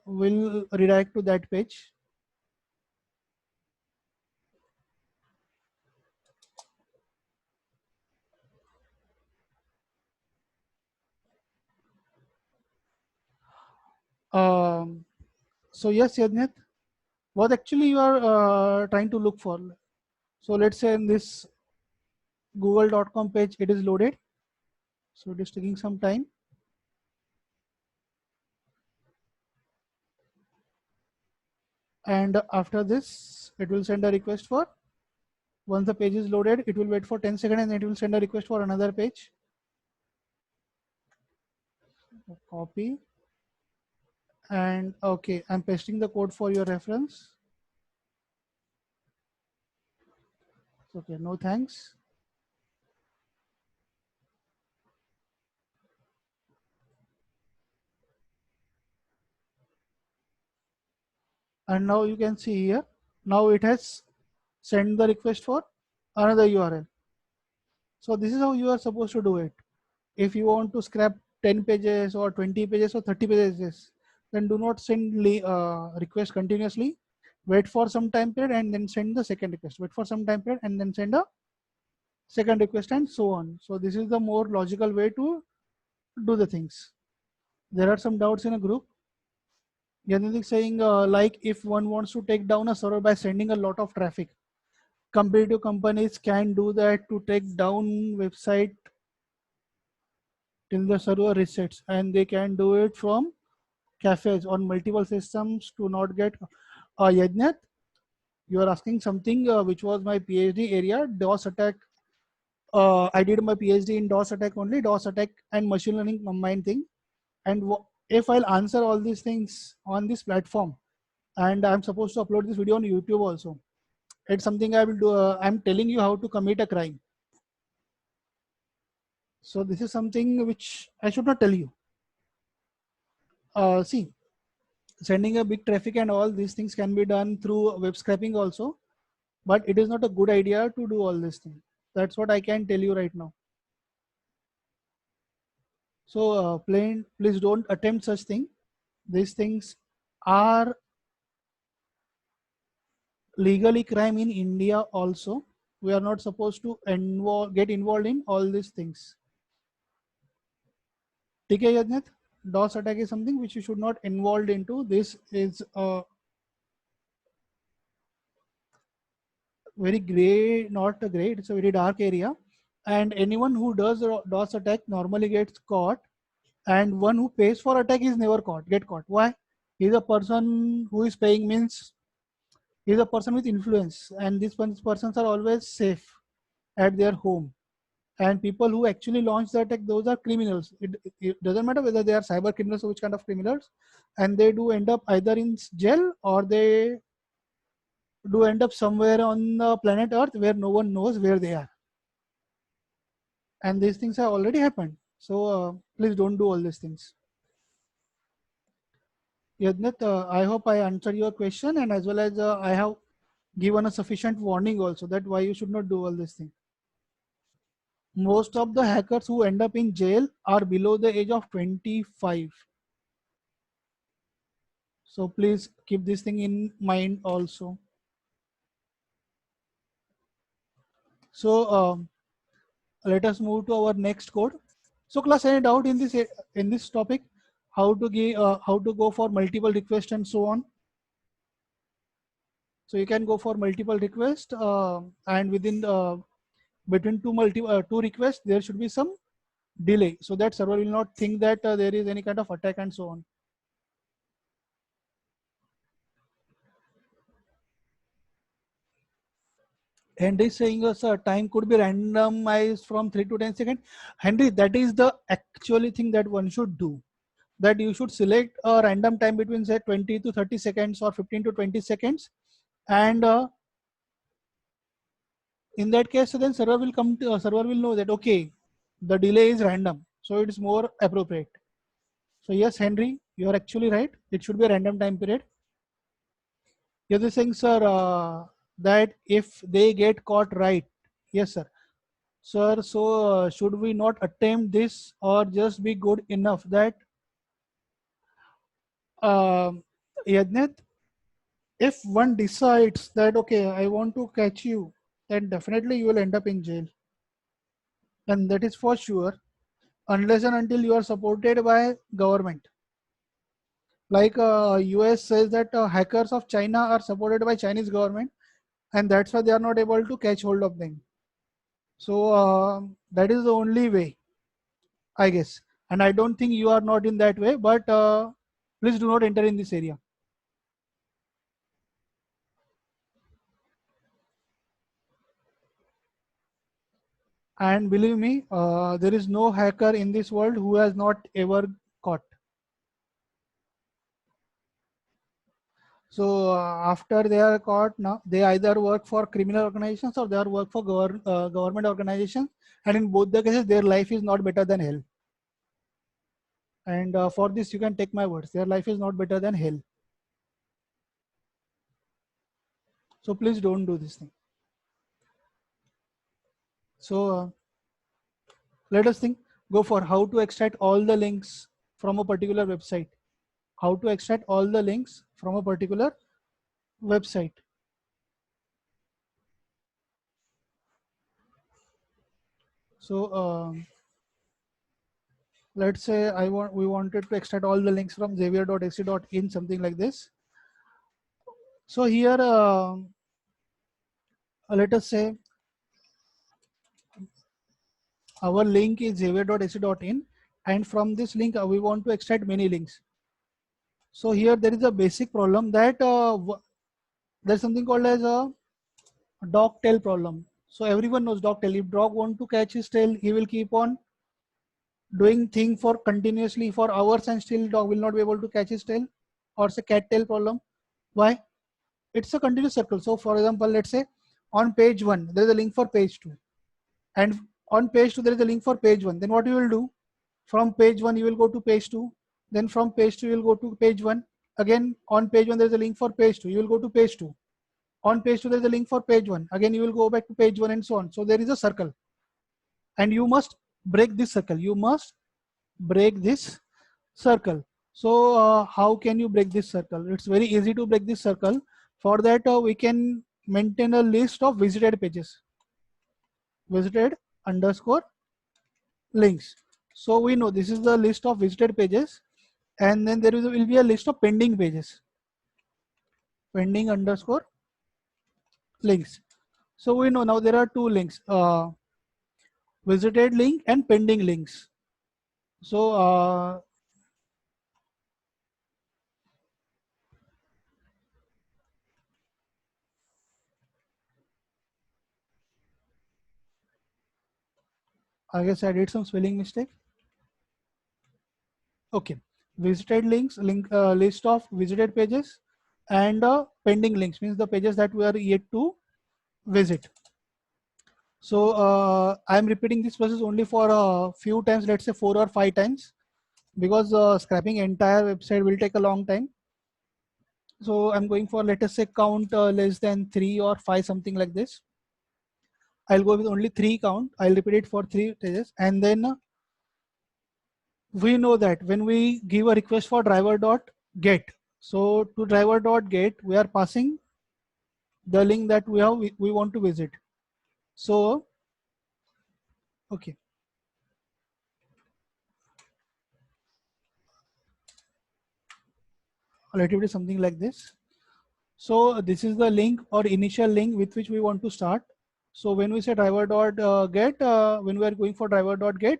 will redirect to that page. So yes, Yadnit, what actually you are trying to look for? So let's say in this google.com page, it is loaded. So it is taking some time. And after this, it will send a request for, once the page is loaded, it will wait for 10 seconds and it will send a request for another page. Copy. And okay, I'm pasting the code for your reference. Okay, no thanks. And now you can see here, now it has sent the request for another URL. So this is how you are supposed to do it. If you want to scrap 10 pages or 20 pages or 30 pages, then do not send request continuously. Wait for some time period and then send the second request. Wait for some time period and then send a second request, and so on. So this is the more logical way to do the things. There are some doubts in a group. Yannick saying like if one wants to take down a server by sending a lot of traffic, competitive companies can do that to take down website till the server resets, and they can do it from cafes on multiple systems to not get Yajnath, you are asking something which was my PhD area, DOS attack. I did my PhD in DOS attack only, DOS attack and machine learning combined thing. And if I'll answer all these things on this platform, and I'm supposed to upload this video on YouTube also, it's something I will do. I'm telling you how to commit a crime. So this is something which I should not tell you. See, sending a big traffic and all these things can be done through web scraping also, but it is not a good idea to do all these things. That's what I can tell you right now. So please don't attempt such thing. These things are legally crime in India also. We are not supposed to get involved in all these things. Okay, Yajnath? DOS attack is something which you should not involved into. This is a very gray, not a gray, it's a very dark area. And anyone who does a DOS attack normally gets caught, and one who pays for attack is never get caught. Why? He's a person who is paying, means he's a person with influence, and these persons are always safe at their home. And people who actually launch the attack, those are criminals. It doesn't matter whether they are cyber criminals or which kind of criminals, and they do end up either in jail or they do end up somewhere on the planet Earth where no one knows where they are. And these things have already happened. So please don't do all these things. Yajnath, I hope I answered your question, and as well as I have given a sufficient warning also that why you should not do all these things. Most of the hackers who end up in jail are below the age of 25. So please keep this thing in mind also. So let us move to our next code. So class, any doubt in this topic? How to go for multiple requests and so on? So you can go for multiple requests, and within between two requests there should be some delay, so that server will not think that there is any kind of attack and so on. Henry saying time could be randomized from 3 to 10 seconds. Henry, that is the actually thing that one should do. That you should select a random time between say 20 to 30 seconds or 15 to 20 seconds, and in that case, then server will server will know that okay, the delay is random, so it is more appropriate. So yes, Henry, you are actually right. It should be a random time period. You're just saying, sir, that if they get caught right, yes, sir. Sir, so should we not attempt this or just be good enough that, Yajnath, if one decides that, okay, I want to catch you, then definitely you will end up in jail. And that is for sure, unless and until you are supported by government. Like US says that hackers of China are supported by Chinese government, and that's why they are not able to catch hold of them. So that is the only way, I guess. And I don't think you are not in that way, but please do not enter in this area. And believe me, there is no hacker in this world who has not ever caught. So after they are caught, now they either work for criminal organizations or they are work for government organizations, and in both the cases, their life is not better than hell. And for this, you can take my words. Their life is not better than hell. So please don't do this thing. So let us think. Go for how to extract all the links from a particular website. How to extract all the links from a particular website. So let's say we wanted to extract all the links from xavier.ac.in, something like this. So here let us say our link is xavier.ac.in, and from this link we want to extract many links. So here there is a basic problem that there's something called as a dog tail problem. So everyone knows dog tail. If dog want to catch his tail, he will keep on doing thing for continuously for hours, and still dog will not be able to catch his tail. Or say cat tail problem. Why? It's a continuous circle. So for example, let's say on page 1 there is a link for page 2, and on page 2 there is a link for page 1. Then what you will do? From page 1 you will go to page 2, then from page 2 you will go to page 1. Again on page 1 there is a link for page 2, you will go to page 2. On page 2 there is a link for page 1, again you will go back to page 1, and so on. So there is a circle, and you must break this circle. You must break this circle. So how can you break this circle? It's very easy to break this circle. For that we can maintain a list of visited pages, visited underscore links. So we know this is the list of visited pages, and then will be a list of pending pages, pending underscore links. So we know now there are two links, visited link and pending links. So I guess I did some spelling mistake. Okay, visited links, list of visited pages, and pending links means the pages that we are yet to visit. So I am repeating this process only for a few times, let's say 4 or 5 times, because scrapping entire website will take a long time. So I'm going for, let us say, count less than 3 or 5, something like this. I'll go with only 3 count. I'll repeat it for 3 pages, and then we know that when we give a request for driver.get, so to driver.get we are passing the link that we want to visit. So okay, let it be something like this. So this is the link or initial link with which we want to start. So when we say driver.get, when we are going for driver.get,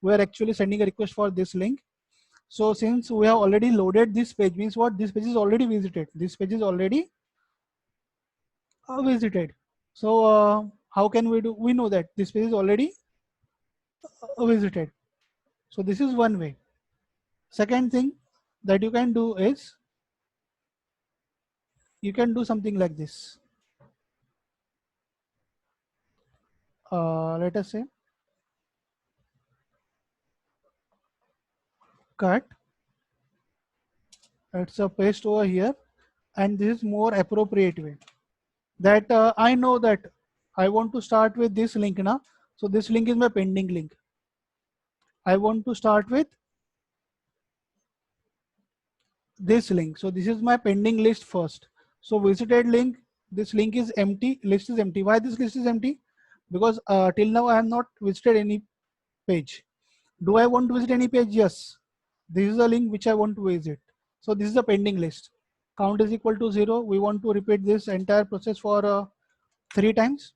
we are actually sending a request for this link. So since we have already loaded this page, means what? This page is already visited. This page is already visited. So how can we do? We know that this page is already visited. So this is one way. Second thing that you can do is you can do something like this. Let us say cut. It's a paste over here, and this is more appropriate way. That I know that I want to start with this link now. So this link is my pending link. I want to start with this link. So this is my pending list first. So visited link, this link is empty, list is empty. Why this list is empty? Because till now I have not visited any page. Do I want to visit any page? Yes. This is the link which I want to visit. So this is a pending list. Count is equal to 0. We want to repeat this entire process for 3 times.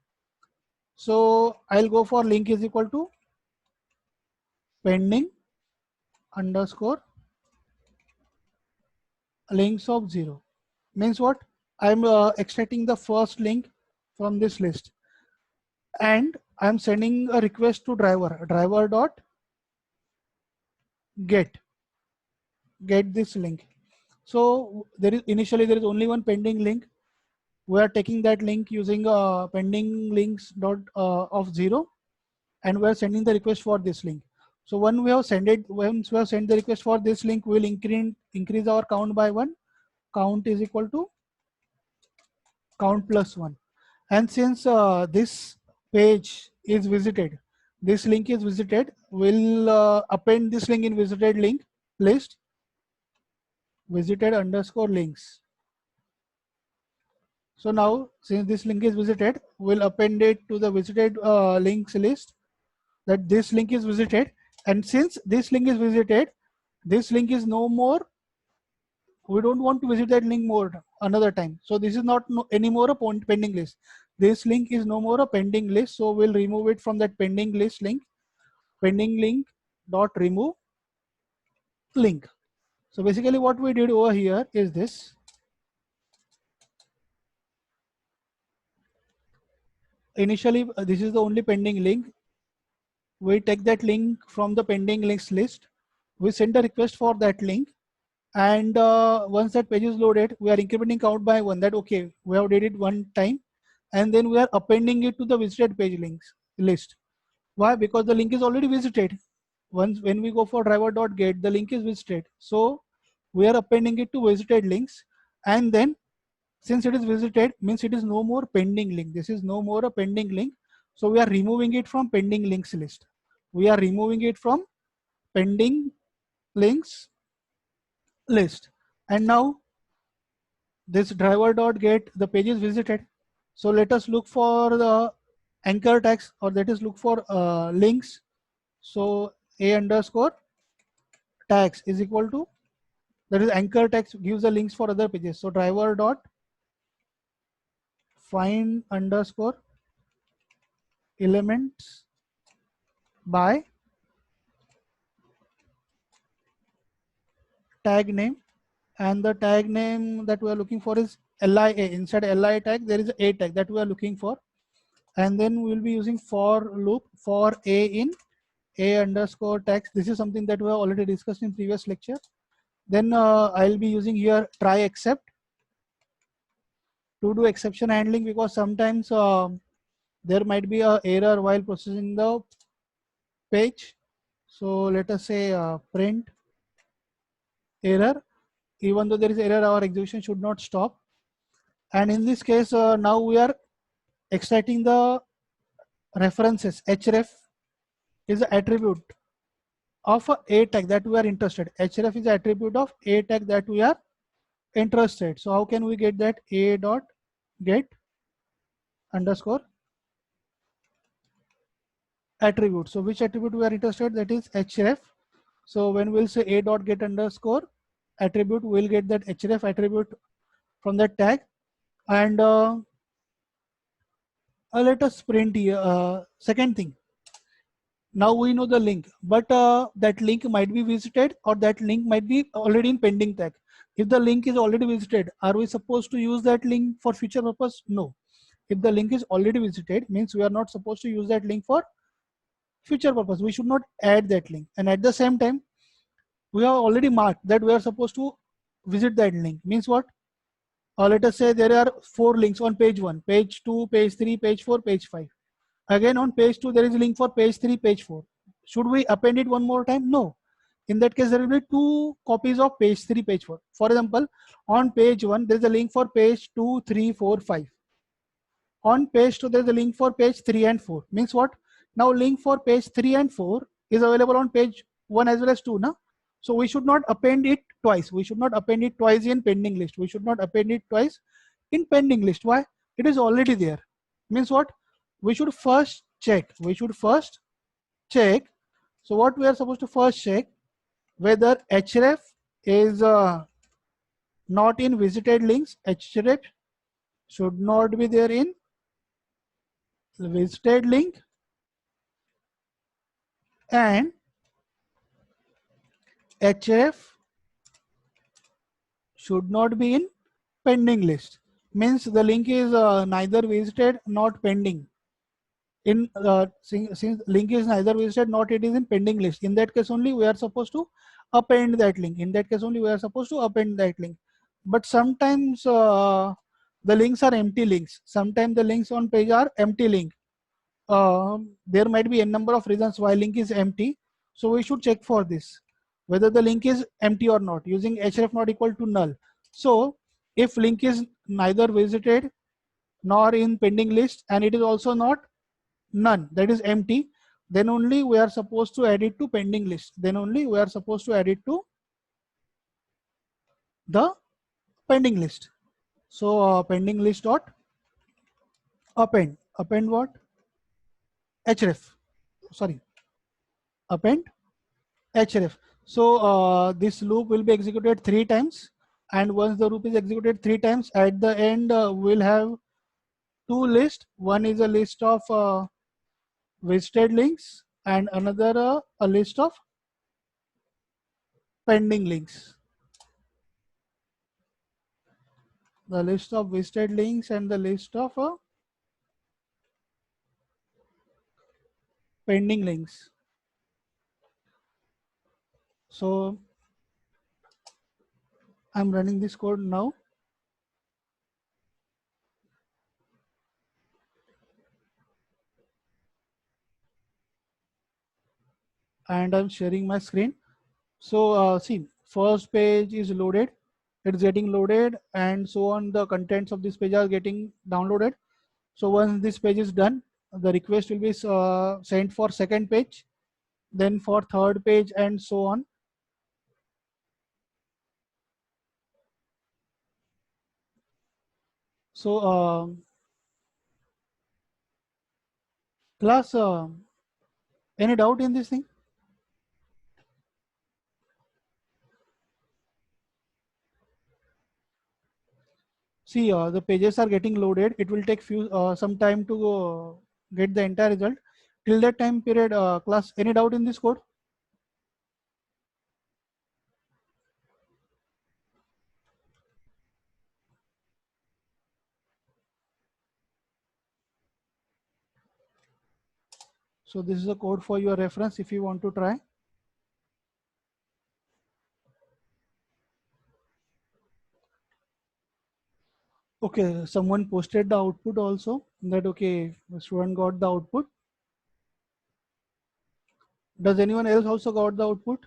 So I'll go for link is equal to pending underscore links of 0. Means what? I'm extracting the first link from this list, and I'm sending a request to driver dot get this link. So there is initially there is only one pending link. We are taking that link using pending links dot of 0, and we are sending the request for this link. So once we have sent the request for this link, we will increase our count by 1. Count is equal to count plus 1. And since this page is visited, this link is visited, we'll append this link in visited link list, visited underscore links. So now since this link is visited, we'll append it to the visited links list. that this link is visited, and since this link is visited, this link is no more, we don't want to visit that link more another time. So this is not anymore a pending list. This link is no more a pending list. So we'll remove it from that pending list link. Pending link dot remove link. So basically what we did over here is this. Initially, this is the only pending link. We take that link from the pending links list. We send a request for that link. And once that page is loaded, we are incrementing count by 1. That okay, we have did it one time, and then we are appending it to the visited page links list. Why? Because the link is already visited. Once when we go for driver.get, the link is visited. So we are appending it to visited links, and then since it is visited, means it is no more pending link. This is no more a pending link. So we are removing it from pending links list. We are removing it from pending links list. And now this driver.get, the page is visited. So let us look for the anchor tags, or that is look for links. So a underscore tags is equal to, that is anchor tags gives the links for other pages. So driver dot find underscore elements by tag name, and the tag name that we are looking for is lia. Inside lia tag there is a tag that we are looking for, and then we will be using for loop for a in a underscore tags. This is something that we have already discussed in previous lecture. Then I'll be using here try except to do exception handling, because sometimes there might be a error while processing the page. So let us say print error. Even though there is error, our execution should not stop. And in this case, now we are extracting the references. href is the attribute of a tag that we are interested. href is the attribute of a tag that we are interested. So how can we get that? A dot get underscore attribute. So which attribute we are interested? That is href. So when we'll say a dot get underscore attribute, we'll get that href attribute from that tag. And let us print here. Second thing, now we know the link, but that link might be visited, or that link might be already in pending tag. If the link is already visited, are we supposed to use that link for future purpose? No. If the link is already visited, means we are not supposed to use that link for future purpose. We should not add that link. And at the same time, we have already marked that we are supposed to visit that link. Means what? Let us say there are 4 links on page 1, page 2, page 3, page 4, page 5. Again on page 2 there is a link for page 3, page 4. Should we append it one more time? No. In that case there will be 2 copies of page 3, page 4. For example, on page 1 there is a link for page 2, 3, 4, 5. On page 2 there is a link for page 3 and 4. Means what? Now link for page 3 and 4 is available on page 1 as well as 2 now. So we should not append it twice. We should not append it twice in pending list. We should not append it twice in pending list. Why? It is already there. Means what? We should first check. We should first check. So what we are supposed to first check, whether href is not in visited links. Href should not be there in visited link, and href should not be in pending list. Means the link is neither visited not pending. In since link is neither visited not it is in pending list, in that case only we are supposed to append that link. In that case only we are supposed to append that link. But sometimes the links are empty links. Sometimes the links on page are empty link. There might be a number of reasons why link is empty. So we should check for this, whether the link is empty or not, using href not equal to null. So if link is neither visited nor in pending list, and it is also not none, that is empty, then only we are supposed to add it to pending list. Then only we are supposed to add it to the pending list. So pending list dot append what? Href. Sorry. append href. So this loop will be executed 3 times, and once the loop is executed 3 times, at the end we'll have two lists. One is a list of visited links, and another a list of pending links. The list of visited links and the list of pending links. So I'm running this code now, and I'm sharing my screen. So see, first page is loaded, it's getting loaded, and so on. The contents of this page are getting downloaded. So once this page is done, the request will be sent for second page, then for third page, and so on. So class, any doubt in this thing? See, the pages are getting loaded. It will take some time to get the entire result. Till that time period, class, any doubt in this code? So this is a code for your reference if you want to try. Okay, someone posted the output also, that okay, the student got the output. Does anyone else also got the output?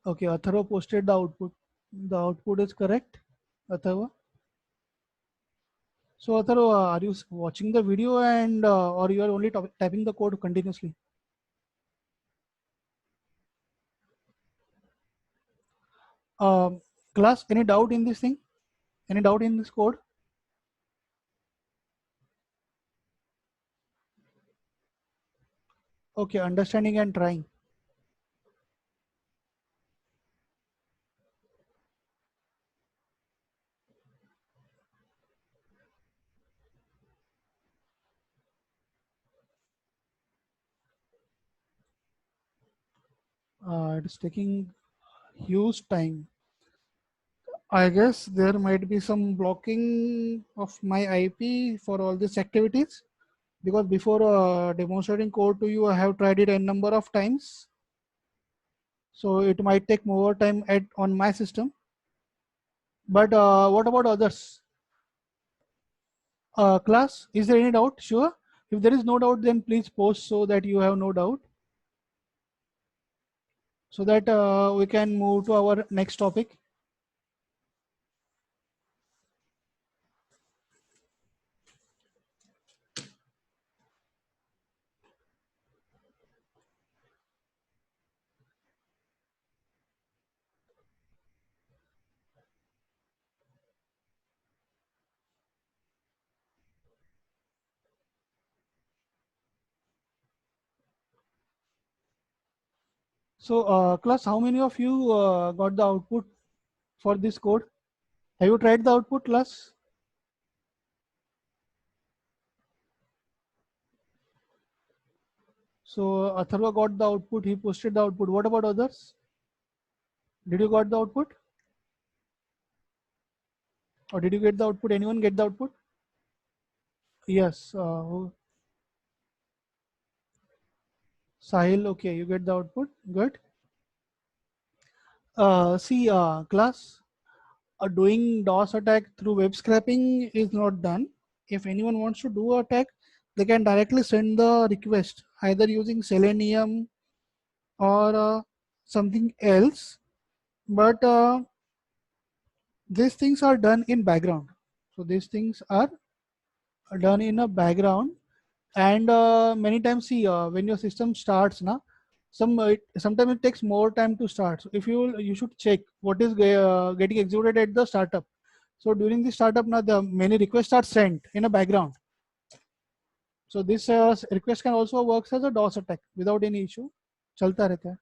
Okay, Atharva posted the output. The output is correct, Atharva. So Atharva, are you watching the video, and or you are only typing the code continuously? Um, Class, any doubt in this thing? Any doubt in this code? Okay, understanding and trying. It's taking huge time. I guess there might be some blocking of my IP for all these activities, because before demonstrating code to you, I have tried it a number of times. So it might take more time on my system. But what about others? Class, is there any doubt? Sure. If there is no doubt, then please post so that you have no doubt, so that we can move to our next topic. So class, how many of you got the output for this code? Have you tried the output, class? So Atharva got the output, he posted the output. What about others? Did you got the output? Or did you get the output? Anyone get the output? Yes. Sahil, okay, you get the output. Good. See, class, doing DOS attack through web scraping is not done. If anyone wants to do attack, they can directly send the request either using Selenium or something else. But these things are done in background. So these things are done in a background, and many times, see, when your system starts now, sometimes it takes more time to start. So if you should check what is getting executed at the startup. So during the startup, now the many requests are sent in a background. So this request can also works as a DOS attack without any issue. चलता रहता है.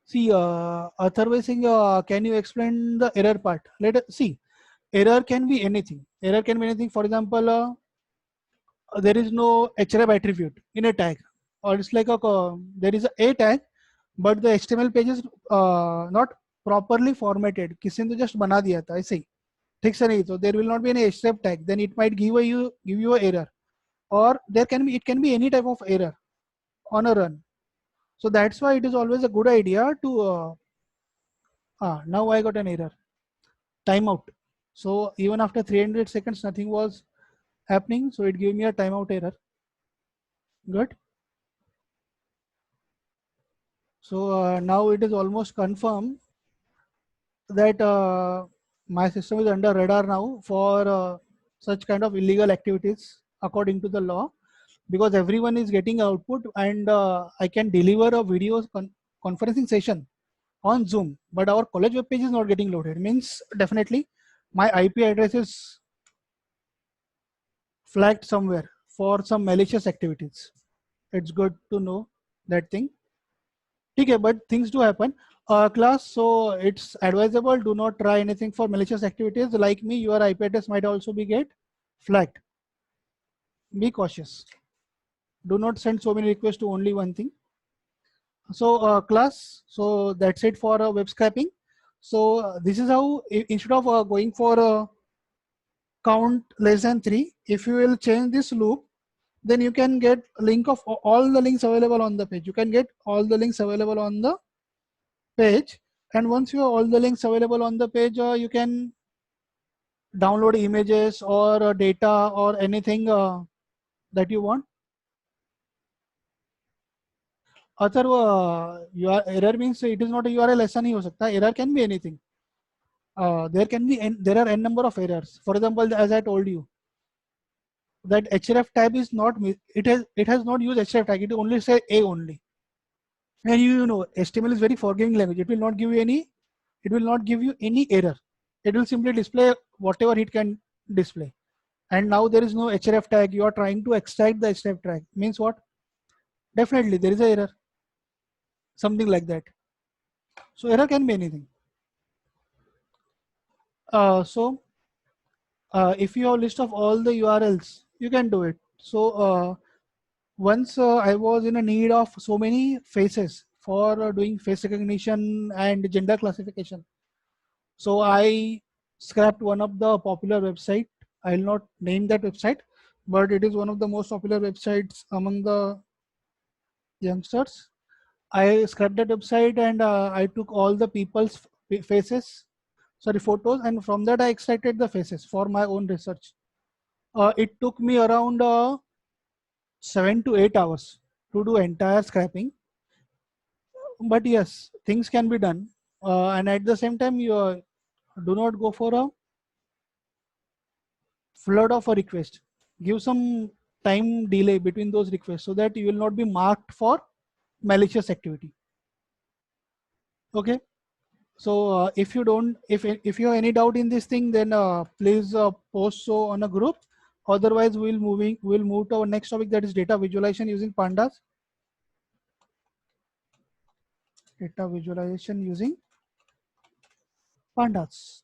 See, Atharva is saying, can you explain the error part? Let us see. Error can be anything. Error can be anything. For example, there is no href attribute in a tag, or it's like there is a tag, but the HTML page is not properly formatted. किसी ने तो just बना दिया था ऐसे ही, ठीक से नहीं, तो there will not be any href tag. Then it might give you a error, or it can be any type of error on a run. So that's why it is always a good idea to now I got an error, timeout. So even after 300 seconds, nothing was happening. So it gave me a timeout error. Good. So now it is almost confirmed that my system is under radar now for such kind of illegal activities according to the law, because everyone is getting output, and I can deliver a video conferencing session on Zoom, but our college web page is not getting loaded. Means definitely my IP address is flagged somewhere for some malicious activities. It's good to know that thing. Okay, but things do happen. Class, so it's advisable, do not try anything for malicious activities. Like me, your IP address might also be get flagged. Be cautious. Do not send so many requests to only one thing. So class, so that's it for web scraping. So this is how, instead of going for a count less than 3, if you will change this loop, then you can get link of all the links available on the page. You can get all the links available on the page, and once you have all the links available on the page, you can download images or data or anything that you want. Atharva, your error means it is not a URL ऐसा नहीं हो सकता. Error can be anything. There are n number of errors. For example, as I told you, that href tab is not, it has not used href tag. It only say a only. And you know HTML is very forgiving language. It will not give you any error. It will simply display whatever it can display. And now there is no href tag. You are trying to extract the href tag. Means what? Definitely there is an error. Something like that. So error can be anything. So if you have a list of all the URLs, you can do it. So once I was in a need of so many faces for doing face recognition and gender classification. So I scrapped one of the popular website. I'll not name that website, but it is one of the most popular websites among the youngsters. I scrapped that website, and I took all the people's photos, and from that I extracted the faces for my own research. It took me around 7 to 8 hours to do entire scrapping. But yes, things can be done, and at the same time, you do not go for a flood of a request. Give some time delay between those requests so that you will not be marked for malicious activity. Okay. So if you have any doubt in this thing, then please post so on a group. Otherwise, we'll move to our next topic, that is data visualization using pandas. Data visualization using pandas.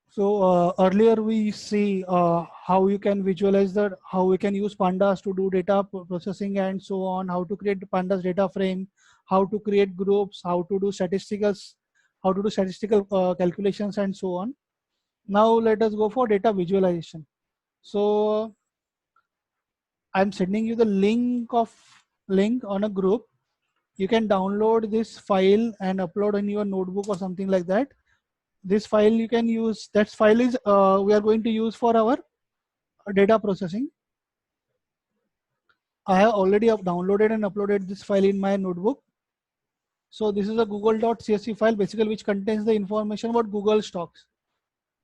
So earlier we see how you can visualize that, how we can use pandas to do data processing and so on, how to create pandas data frame, how to create groups, how to do statistical calculations and so on. Now let us go for data visualization. So I'm sending you the link on a group. You can download this file and upload in your notebook or something like that. This file you can use. That file is we are going to use for our data processing. I have already downloaded and uploaded this file in my notebook. So this is a google.csv file basically, which contains the information about Google stocks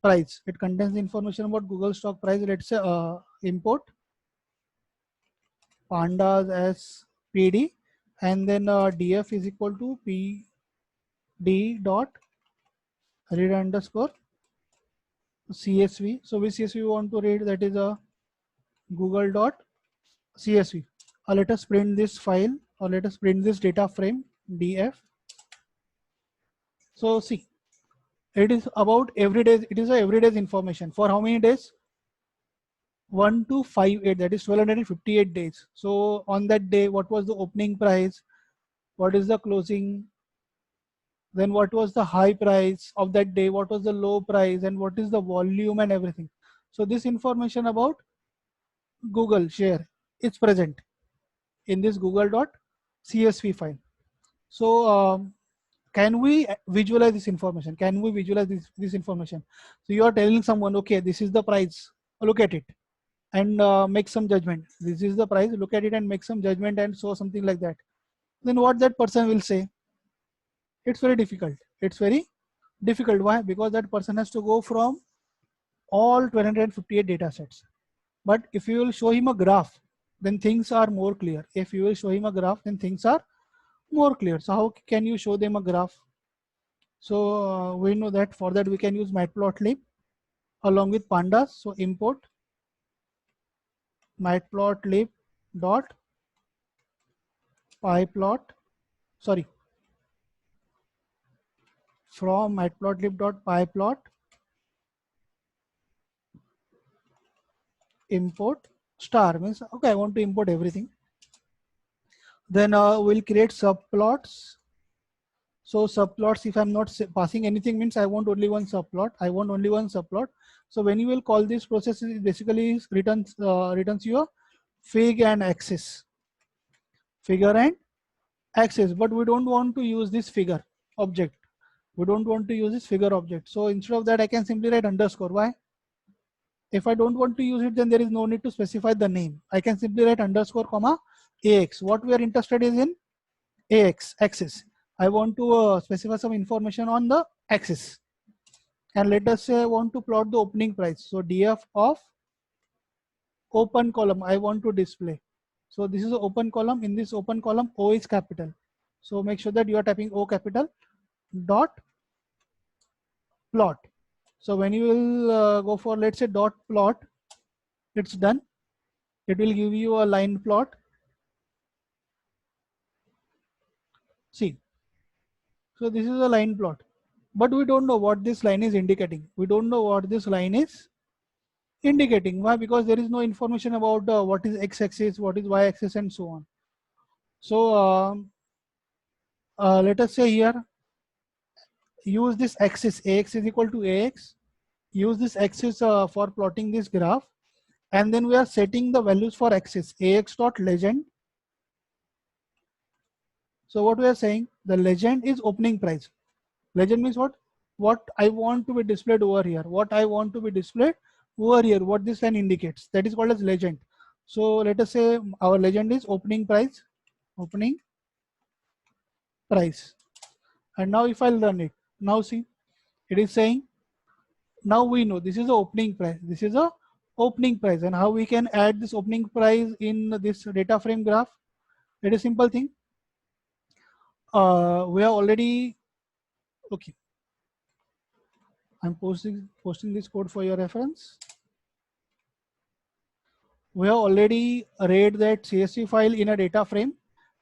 price. It contains the information about Google stock price. Let's say import pandas as PD, and then df is equal to pd dot read underscore CSV. So which CSV we want to read, that is a google dot CSV. Let us print this file, or let us print this data frame df. So see, it is about every day. It is a everyday's information. For how many days? 1258, that is 1258 days. So on that day, what was the opening price? What is the closing? Then what was the high price of that day? What was the low price? And what is the volume and everything? So this information about Google share is present in this google.csv file. So can we visualize this information? Can we visualize this information? So you are telling someone, okay, this is the price, look at it and make some judgment. This is the price, look at it and make some judgment, and so something like that. Then what that person will say? It's very difficult. It's very difficult. Why? Because that person has to go from all 258 data sets. But if you will show him a graph, then things are more clear. If you will show him a graph, then things are more clear. So how can you show them a graph? So we know that for that we can use matplotlib along with pandas. So import matplotlib dot pyplot, sorry, from matplotlib dot pyplot import star, means okay, I want to import everything. Then we'll create subplots. So subplots, if I'm not passing anything, means I want only one subplot. I want only one subplot. So when you will call this process, it basically returns your fig and axis, figure and axis. But we don't want to use this figure object. We don't want to use this figure object. So instead of that, I can simply write underscore. Why? If I don't want to use it, then there is no need to specify the name. I can simply write underscore comma ax. What we are interested is in ax, axis. I want to specify some information on the axis. And let us say I want to plot the opening price. So df of open column I want to display. So this is an open column. In this open column, O is capital. So make sure that you are typing O capital dot plot. So when you will go for, let's say, dot plot, it's done. It will give you a line plot. See, so this is a line plot, but we don't know what this line is indicating. We don't know what this line is indicating. Why? Because there is no information about what is x-axis, what is y-axis, and so on. So let us say here, use this axis, ax is equal to ax. Use this axis for plotting this graph, and then we are setting the values for axis, ax dot legend. So what we are saying, the legend is opening price. Legend means what? What I want to be displayed over here. What I want to be displayed over here. What this line indicates. That is called as legend. So let us say our legend is opening price. Opening price. And now if I run it, now see, it is saying, now we know this is the opening price. This is a opening price. And how we can add this opening price in this data frame graph? It is simple thing. We are already, okay, I'm posting this code for your reference. We have already read that CSV file in a data frame,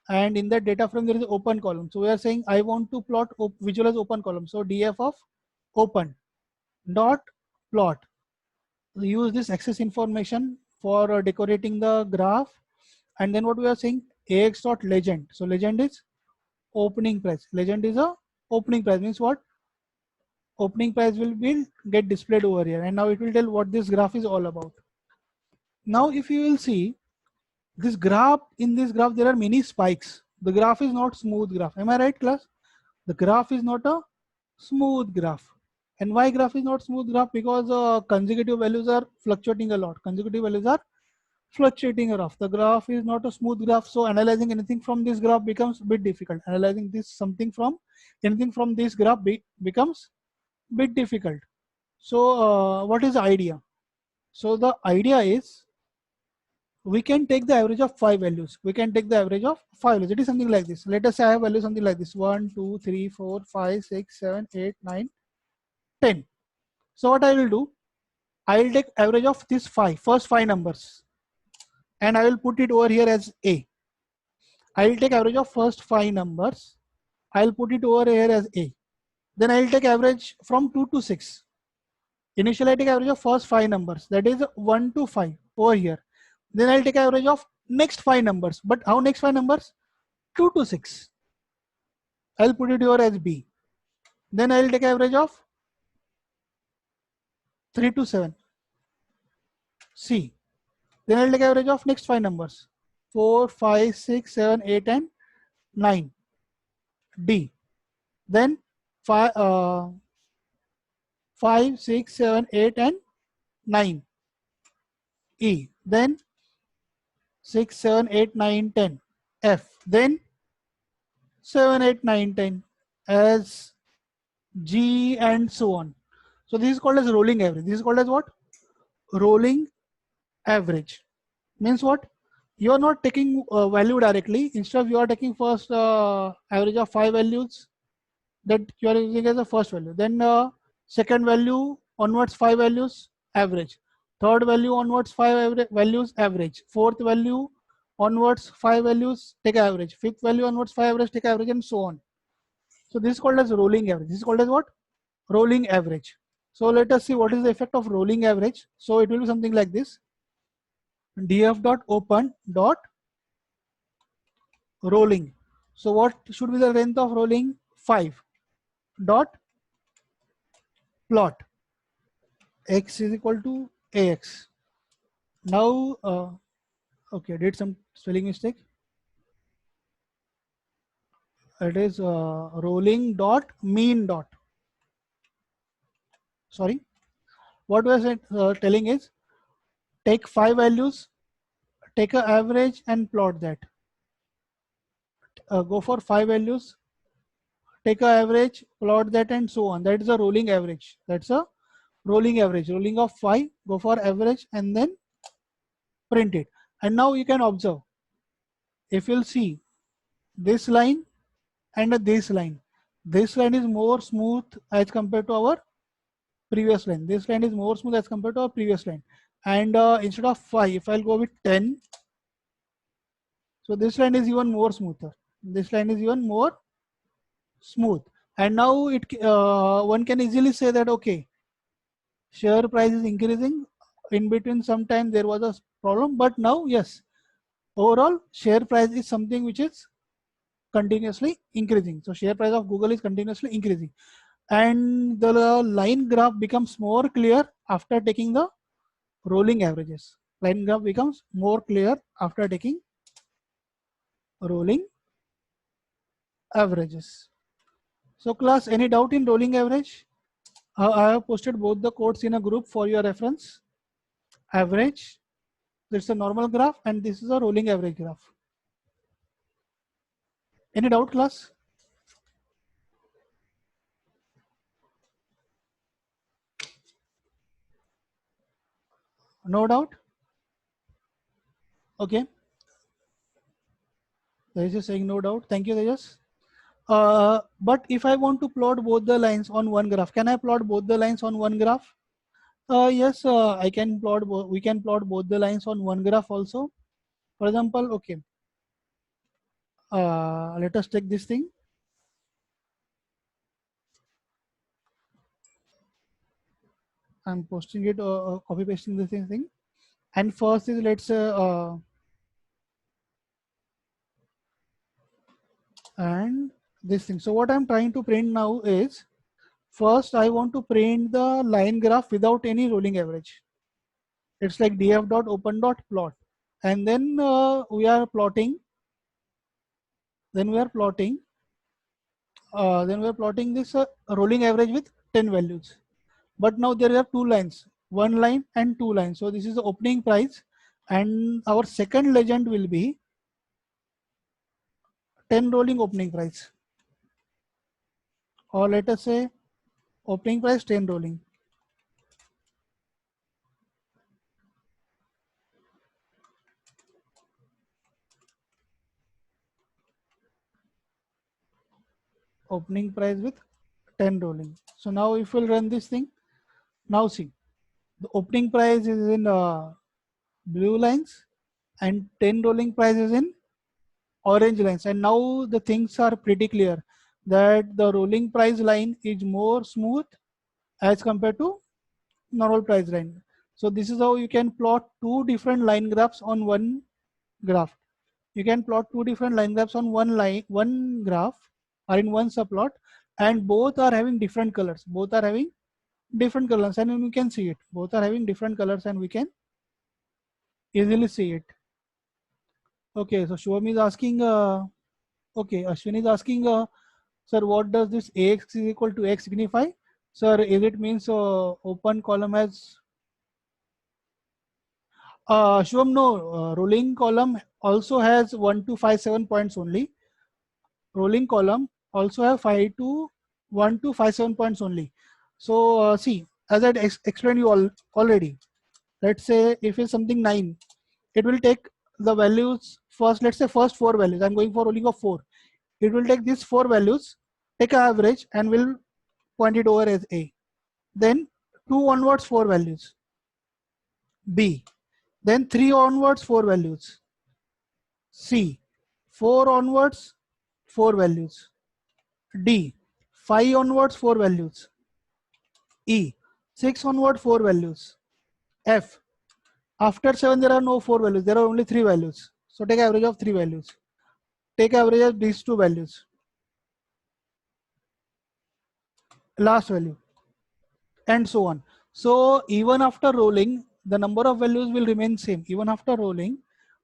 and in that data frame there is an open column. So we are saying I want to plot visualize open column. So df of open dot plot. Use this axis information for decorating the graph, and then what we are saying, ax dot legend. So legend is opening price. Legend is a opening price, means what? Opening price will be get displayed over here, and now it will tell what this graph is all about. Now if you will see this graph, in this graph there are many spikes. The graph is not smooth graph. Am I right, class? The graph is not a smooth graph. And why graph is not smooth graph? Because consecutive values are fluctuating a lot. Consecutive values are fluctuating a lot. The graph is not a smooth graph, so analyzing anything from this graph becomes a bit difficult. Analyzing this anything from this graph becomes a bit difficult. So what is the idea? So the idea is, we can take the average of 5 values. We can take the average of 5 values. It is something like this. Let us say I have value something like this: 1, 2, 3, 4, 5, 6, 7, 8, 9, 10. So what I will do, I will take average of these first five numbers, and I will put it over here as A. I will take average of first five numbers. I will put it over here as A. Then I will take average from 2 to 6. Initially I take average of first five numbers, that is 1 to 5 over here. Then I'll take average of next five numbers. But how next five numbers? 2 to 6. I'll put it here as B. Then I'll take average of 3 to 7. C. Then I'll take average of next five numbers: 4, 5, 6, 7, 8, and 9. D. Then 5, 5, 6, 7, 8, and 9. E. Then 6, 7, 8, 9, 10. F. Then 7, 8, 9, 10 as G, and so on. So this is called as rolling average. This is called as what? Rolling average. Means what? You are not taking value directly. Instead of you are taking first average of 5 values that you are using as a first value. Then second value onwards 5 values, average. Third value onwards 5 values, average. Fourth value onwards 5 values, take average. Fifth value onwards 5 average, take average, and so on. So this is called as rolling average. This is called as what? Rolling average. So let us see what is the effect of rolling average. So it will be something like this: df dot open dot rolling. So what should be the length of rolling? 5 dot plot x is equal to ax. Now okay, did some spelling mistake. It is rolling dot mean dot. Sorry, what we are telling is, take 5 values, take an average and plot that. Go for 5 values, take a average, plot that, and so on. That is a rolling average. That's a rolling average. Rolling of 5, go for average, and then print it. And now you can observe, if you'll see this line and this line is more smooth as compared to our previous line. This line is more smooth as compared to our previous line. And instead of 5, if I'll go with 10, so this line is even more smoother. This line is even more smooth. And now it one can easily say that, okay, share price is increasing. In between sometime there was a problem, but now yes, overall share price is something which is continuously increasing. So share price of Google is continuously increasing, and the line graph becomes more clear after taking the rolling averages. Line graph becomes more clear after taking rolling averages. So class, any doubt in rolling average? I have posted both the codes in a group for your reference. Average, that's a normal graph, and this is a rolling average graph. Any doubt, class? No doubt? Okay. Tejas is saying no doubt. Thank you, Tejas. But if I want to plot both the lines on one graph, can I plot both the lines on one graph? Yes, I can plot. We can plot both the lines on one graph also. For example, okay. Let us take this thing. I'm posting it, copy pasting this thing. And first is, let's say, and this thing. So what I'm trying to print now is, first I want to print the line graph without any rolling average. It's like df.open.plot, and then we are plotting. Then we are plotting. Then we are plotting this rolling average with 10 values. But now there are two lines, one line and two lines. So this is the opening price, and our second legend will be 10 rolling opening price, or let us say opening price 10 rolling. opening price with 10 rolling. So now if we'll run this thing, now see, the opening price is in blue lines and 10 rolling price is in orange lines. And now the things are pretty clear that the rolling price line is more smooth as compared to normal price line. So this is how you can plot two different line graphs on one graph. You can plot two different line graphs on one graph or in one subplot, and both are having different colors. Both are having different colors, and we can see it. Both are having different colors, and we can easily see it. Okay, so Shubham is asking. Okay, Ashwin is asking, sir, what does this AX is equal to X signify? Sir, is it means open column has Shubham, no, rolling column also has 1 to 5 7 points only. Rolling column also have 5 to 1 to 5 7 points only. So see, as I explained you already, let's say if it's something 9, it will take the values first. Let's say first 4 values. I'm going for rolling of 4. It will take these 4 values, take an average, and will point it over as A. Then 2 onwards 4 values, B. Then 3 onwards 4 values, C. 4 onwards 4 values, D. 5 onwards 4 values, E. 6 onward 4 values, F. After 7 there are no 4 values, there are only 3 values. So take average of 3 values. Take average of these 2 values. Last value. And so on. So even after rolling, the number of values will remain same. Even after rolling,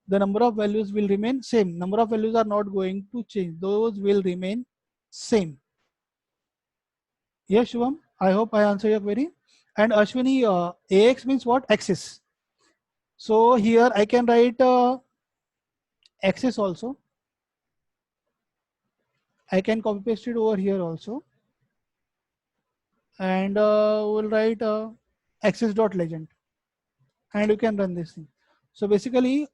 the number of values will remain same. Number of values are not going to change. Those will remain same. Yes, Shivam, I hope I answer your query. And Ashwini, AX means what? Axis. So here I can write axis also. I can copy paste it over here also. And we'll write axis.legend. And you can run this thing. So basically,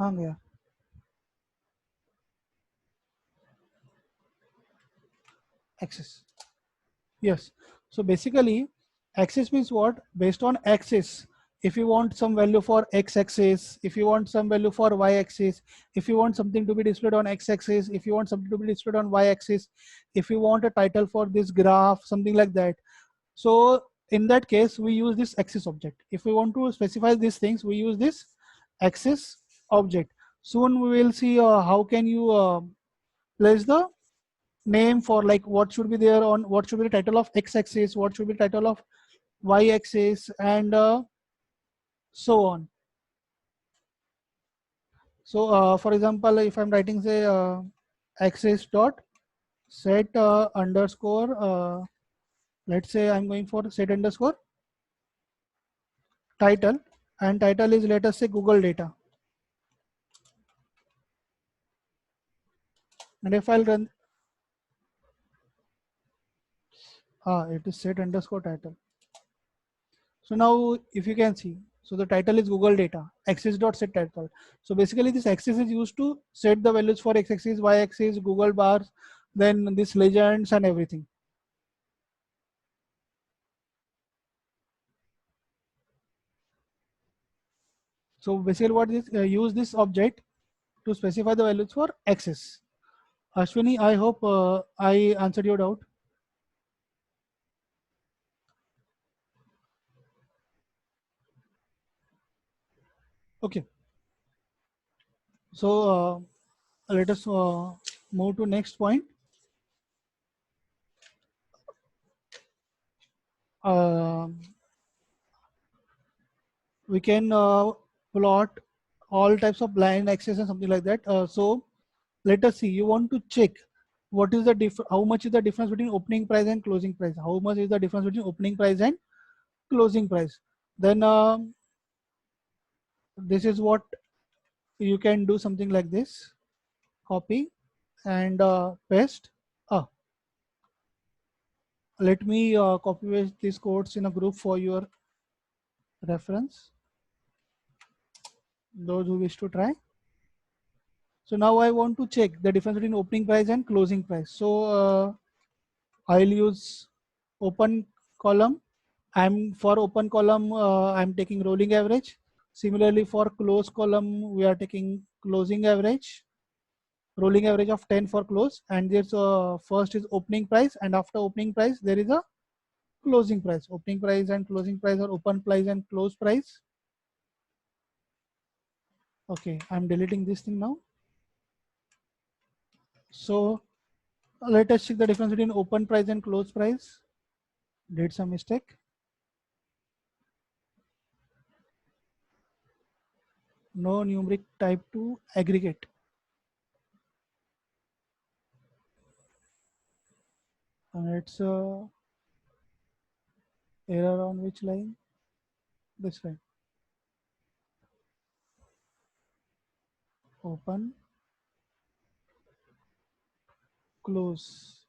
हाँ गया axis. Yes. So basically, axis means what? Based on axis. If you want some value for x-axis, if you want some value for y-axis, if you want something to be displayed on x-axis, if you want something to be displayed on y-axis, if you want a title for this graph, something like that. So in that case, we use this axis object. If we want to specify these things, we use this axis object. Soon we will see how can you place the name for like what should be there on what should be the title of x-axis, what should be the title of y-axis, and so on. So for example, if I'm writing say axis dot set underscore let's say I'm going for set underscore title, and title is, let us say, Google data. And if I'll run it is set underscore title. So now if you can see, so the title is Google data, axis dot set title. So basically this axis is used to set the values for x-axis, y-axis, Google bars, then this legends and everything. So basically what is use this object to specify the values for axis. Ashwini, I hope I answered your doubt. Okay. So let us move to next point. Uh, we can plot all types of blind access and something like that. So let us see. You want to check what is the how much is the difference between opening price and closing price? How much is the difference between opening price and closing price? Then this is what you can do, something like this. Copy and paste. Uh, Let me copy paste these codes in a group for your reference, those who wish to try. So now I want to check the difference between opening price and closing price. So I'll use open column. I'm for open column, I'm taking rolling average. Similarly, for close column, we are taking closing average, rolling average of 10 for close. And there's first is opening price, and after opening price, there is a closing price. Opening price and closing price, or open price and close price. Okay, I'm deleting this thing now. So let us check the difference between open price and close price. Did some mistake. No numeric type to aggregate. And it's error on which line? This line. Open, close.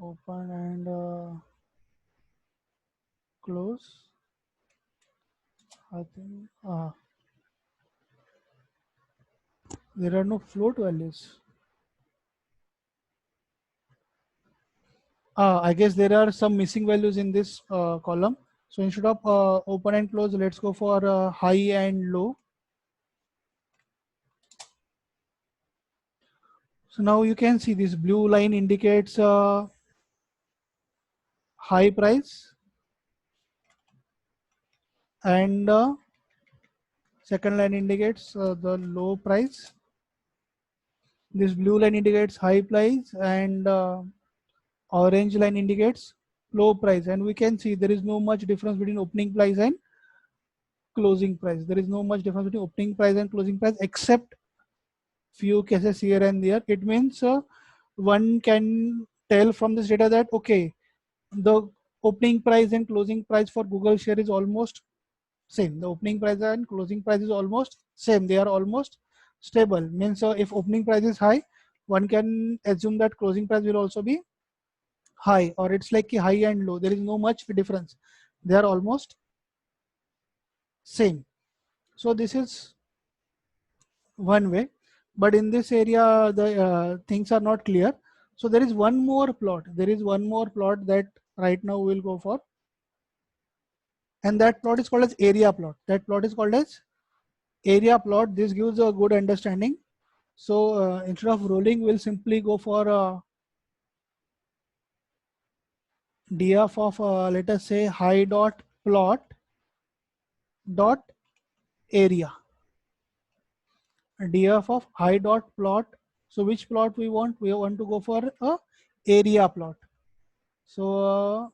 Open and close. I think there are no float values. I guess there are some missing values in this column. So instead of open and close, let's go for high and low. So now you can see this blue line indicates high price, and second line indicates the low price. This blue line indicates high price, and orange line indicates low price. And we can see there is no much difference between opening price and closing price. There is no much difference between opening price and closing price, except few cases here and there. It means one can tell from this data that okay, the opening price and closing price for Google share is almost same. The opening price and closing price is almost same. They are almost stable. Means if opening price is high, one can assume that closing price will also be high, or it's like high and low. There is no much difference. They are almost same. So this is one way, but in this area the things are not clear. So there is one more plot. There is one more plot that right now we'll go for, and that plot is called as area plot. That plot is called as area plot. This gives a good understanding. So instead of rolling, we'll simply go for df of let us say high dot plot dot area. Df of high dot plot. So which plot we want? We want to go for a area plot. So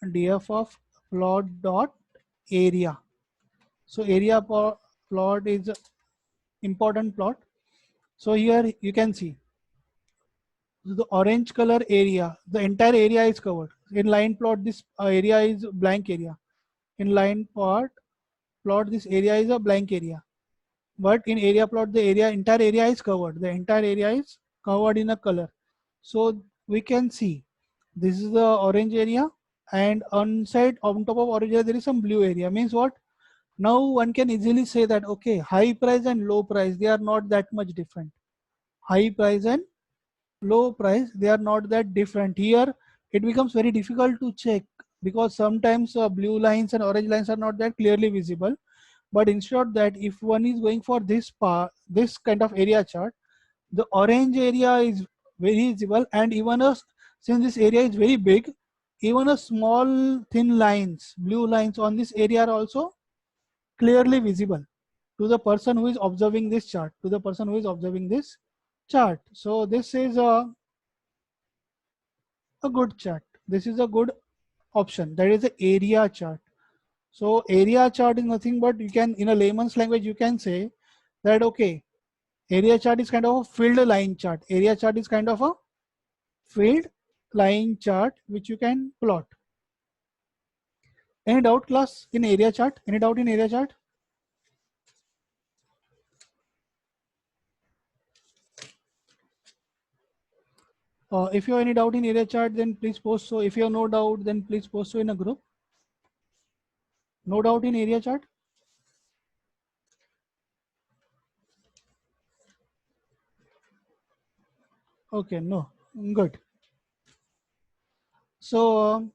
df of plot dot area. So area plot is important plot. So here you can see the orange color area, the entire area is covered. In line plot, this area is blank area. In line plot, this area is a blank area. But in area plot, the entire area is covered. The entire area is covered in a color. So we can see this is the orange area, and on top of orange area there is some blue area. Means what? Now one can easily say that okay, high price and low price, they are not that much different. High price and low price, they are not that different. Here it becomes very difficult to check, because sometimes blue lines and orange lines are not that clearly visible. But instead of that, if one is going for this kind of area chart, the orange area is very visible, and even since this area is very big, even a small thin lines, blue lines on this area are also clearly visible to the person who is observing this chart, So this is a good chart. This is a good option. That is the area chart. So area chart is nothing but, you can, in a layman's language, you can say that okay, area chart is kind of a field line chart. Area chart is kind of a field line chart which you can plot. Any doubt, class, in area chart? Any doubt in area chart? If you have any doubt in area chart, then please post. So if you have no doubt, then please post so in a group. No doubt in area chart? Okay, no, good. So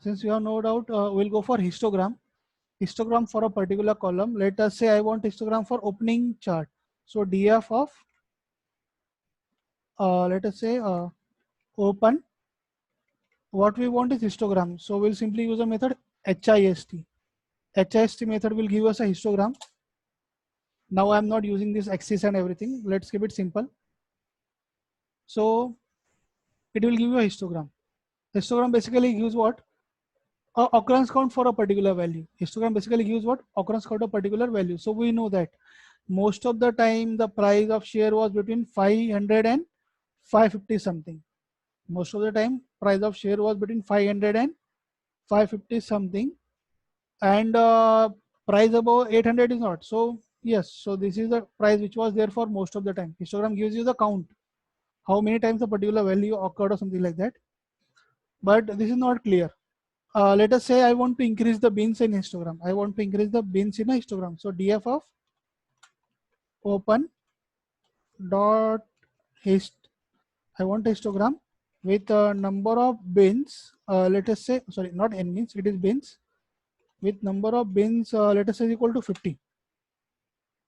since you have no doubt, we'll go for histogram. Histogram for a particular column. Let us say I want histogram for opening chart. So df of, let us say open. What we want is histogram. So we'll simply use a method HIST. HIST method will give us a histogram. Now I'm not using this axis and everything. Let's keep it simple. So it will give you a histogram. Histogram basically gives what? Occurrence count for a particular value. Histogram basically gives what? Occurrence count of particular value. So we know that most of the time the price of share was between 500 and 550 something. Most of the time price of share was between 500 and 550 something, and price above 800 is not. So yes, so this is the price which was there for most of the time. Histogram gives you the count, how many times a particular value occurred or something like that. But this is not clear. Let us say I want to increase the bins in histogram. I want to increase the bins in a histogram. So df of open dot hist. I want a histogram with a number of bins. Let us say, sorry, not n bins, it is bins. With number of bins, let us say is equal to 50.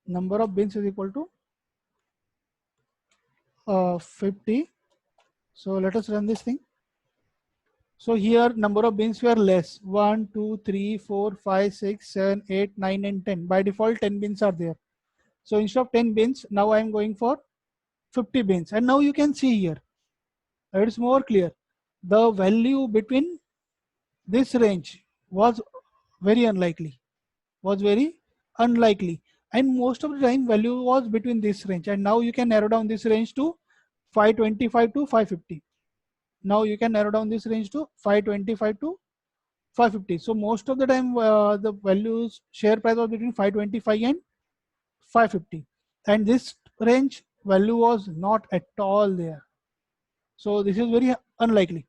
Number of bins is equal to 50. So let us run this thing. So here number of bins were less. 1, 2, 3, 4, 5, 6, 7, 8, 9 and 10. By default 10 bins are there. So instead of 10 bins, now I am going for 50 bins. And now you can see here, it's more clear. The value between this range was very unlikely. And most of the time value was between this range. And now you can narrow down this range to 525 to 550. Now you can narrow down this range to 525 to 550. So most of the time the values share price was between 525 and 550, and this range value was not at all there. So this is very unlikely.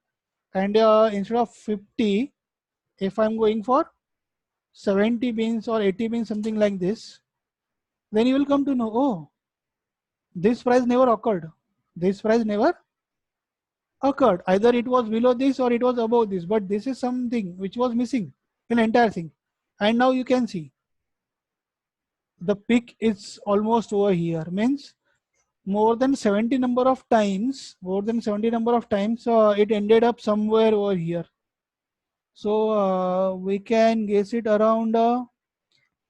And instead of 50, if I'm going for 70 bins or 80 bins, something like this, then you will come to know, oh, this price never occurred. This price never occurred. Either it was below this or it was above this, but this is something which was missing in the entire thing. And now you can see the peak is almost over here, means more than 70 number of times, it ended up somewhere over here. So we can guess it around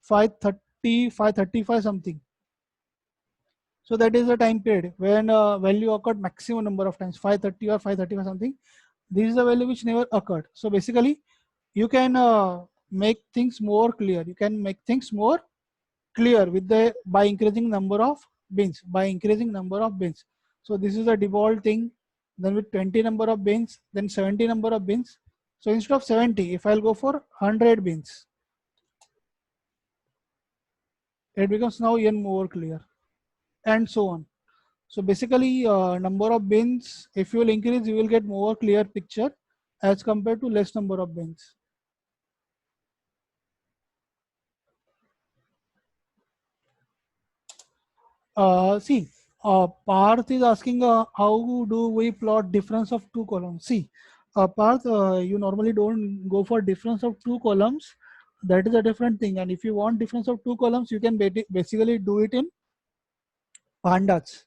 530, 535 something. So that is the time period when value occurred maximum number of times, 530 or 535 something. This is the value which never occurred. So basically you can make things more clear. You can make things more clear with the by increasing number of bins. So this is the default thing. Then with 20 number of bins, then 70 number of bins. So instead of 70, if I'll go for 100 bins, it becomes now even more clear, and so on. So basically number of bins, if you will increase, you will get more clear picture as compared to less number of bins. See, Parth is asking how do we plot difference of two columns. See, Parth, you normally don't go for difference of two columns. That is a different thing. And if you want difference of two columns, you can basically do it in pandas.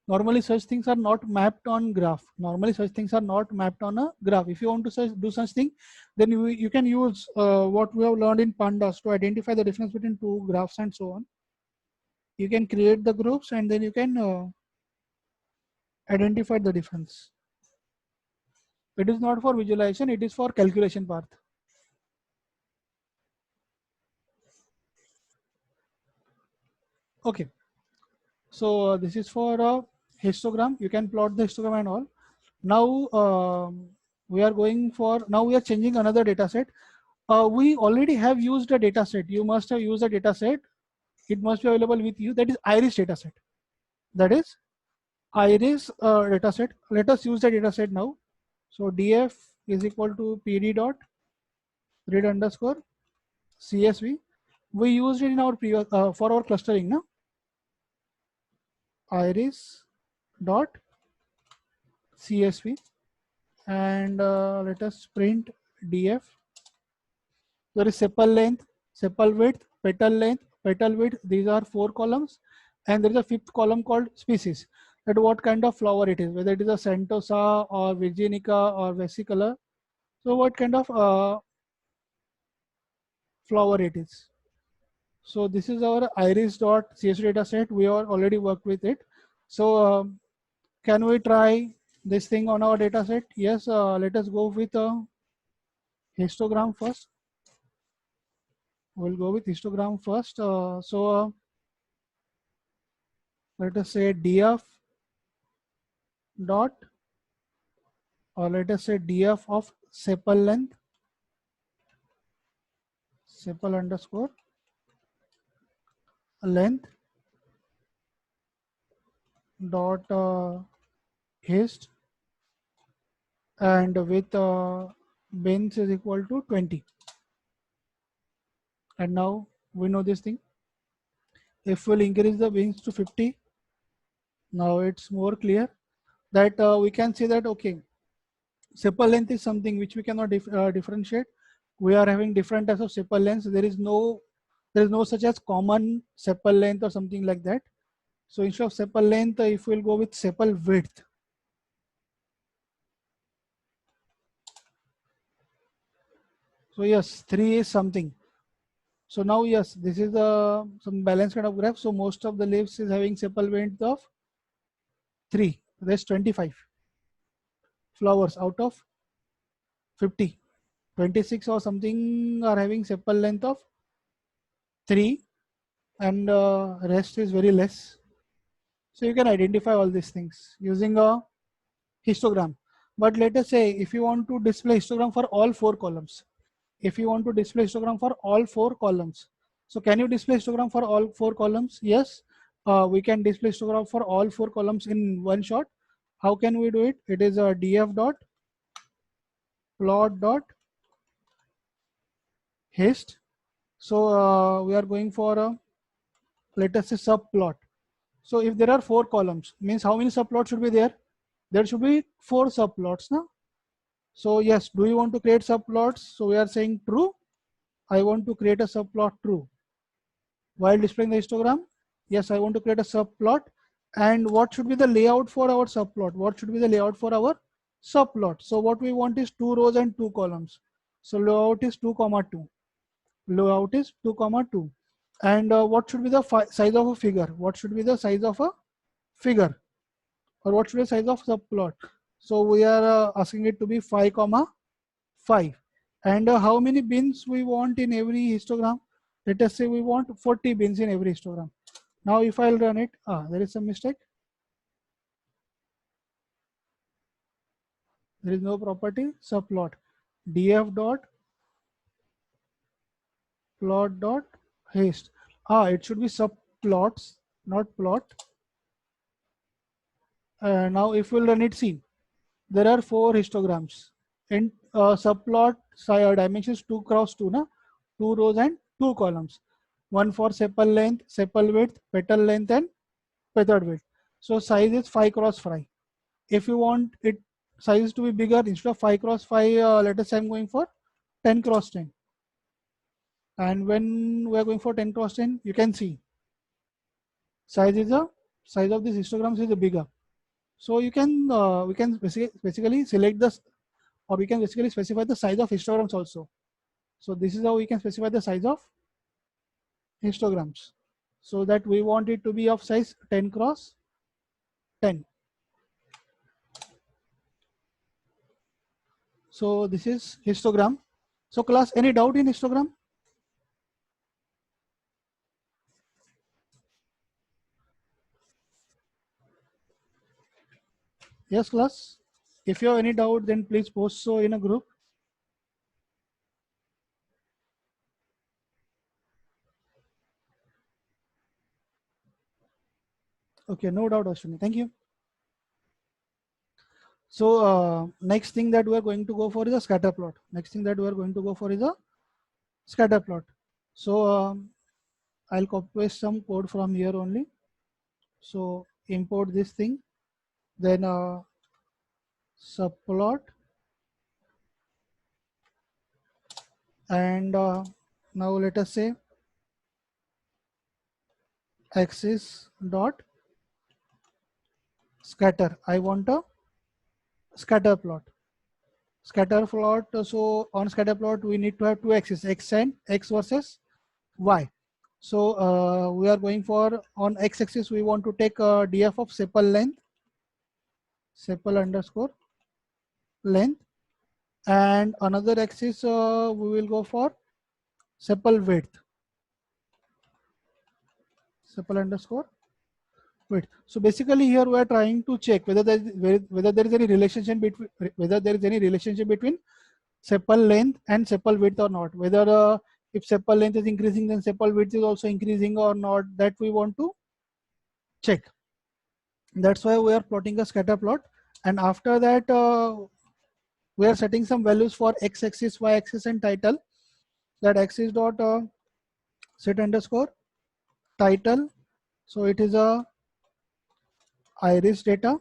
Normally such things are not mapped on graph. If you want to do such thing, then you can use what we have learned in pandas to identify the difference between two graphs and so on. You can create the groups and then you can identify the difference. It is not for visualization, it is for calculation part. Okay, so this is for histogram. You can plot the histogram and all. Now we are changing another data set. We already have used a data set. You must have used a data set. It must be available with you. That is IRIS data set. That is iris data set. Let us use the data set now. So df is equal to pd dot read underscore csv. We used it in our previous for our clustering now. Iris dot csv, and let us print df. There is sepal length, sepal width, petal width. These are 4 columns, and there is a fifth column called species. That what kind of flower it is, whether it is a Sentosa or Virginica or vesicolor. So what kind of flower it is. So this is our iris.csv data set. We are already worked with it. So can we try this thing on our data set? Yes, let us go with a histogram first. We'll go with histogram first. Let us say df dot, or let us say df of sepal length, sepal underscore length dot hist, and with bins is equal to 20. And now we know this thing. If we'll increase the bins to 50, now it's more clear that we can say that okay, sepal length is something which we cannot differentiate. We are having different types of sepal lengths. There is no such as common sepal length or something like that. So instead of sepal length, if we'll go with sepal width. So yes, 3 is something. So now yes, this is some balanced kind of graph. So most of the leaves is having sepal width of 3. There's 25 flowers out of 50. 26 or something are having sepal length of 3, and rest is very less. So you can identify all these things using a histogram. But let us say if you want to display histogram for all 4 columns, if you want to display histogram for all 4 columns, so can you display histogram for all 4 columns? Yes, we can display histogram for all 4 columns in one shot. How can we do it? It is a df dot plot dot hist. So we are going for a, let us say, subplot. So if there are 4 columns, means how many subplots should be there? There should be 4 subplots now. So yes, do you want to create subplots? So we are saying true. I want to create a subplot, true. While displaying the histogram, yes, I want to create a subplot. And what should be the layout for our subplot? What should be the layout for our subplot? So what we want is 2 rows and 2 columns. So layout is 2 comma 2. Layout is 2 comma 2. And what should be the size of a figure? What should be the size of a figure? Or what should be the size of subplot? So we are asking it to be 5 comma 5. And how many bins we want in every histogram? Let us say we want 40 bins in every histogram. Now if I'll run it, there is some mistake. There is no property subplot. Df dot plot dot hist. It should be subplots, not plot. Now if we'll run it, see, there are 4 histograms. In subplot dimensions 2 cross 2, na? 2 rows and 2 columns. One for sepal length, sepal width, petal length, and petal width. So size is 5 cross 5. If you want it size to be bigger, instead of 5 cross 5, let us say I'm going for 10 cross 10. And when we are going for 10 cross 10, you can see size of these histograms is bigger. So you can we can basically select this, or we can basically specify the size of histograms also. So this is how we can specify the size of histograms. So that we want it to be of size 10 cross 10. So this is histogram. So class, any doubt in histogram? Yes, class. If you have any doubt, then please post so in a group. Okay, no doubt, Ashwini. Thank you. So next thing that we are going to go for is a scatter plot. Next thing that we are going to go for is a scatter plot. So I'll copy paste some code from here only. So import this thing, then subplot, and now let us say axis dot scatter. I want a scatter plot. Scatter plot. So on scatter plot, we need to have two axes, x and x versus y. So we are going for, on x-axis we want to take df of sepal length, sepal underscore length, and another axis we will go for sepal width, sepal underscore width. So basically here we are trying to check whether there is any relationship between sepal length and sepal width or not. Whether if sepal length is increasing, then sepal width is also increasing or not. That we want to check. That's why we are plotting a scatter plot, and after that we are setting some values for x-axis, y-axis, and title. That axis dot set underscore title. So it is a iris data,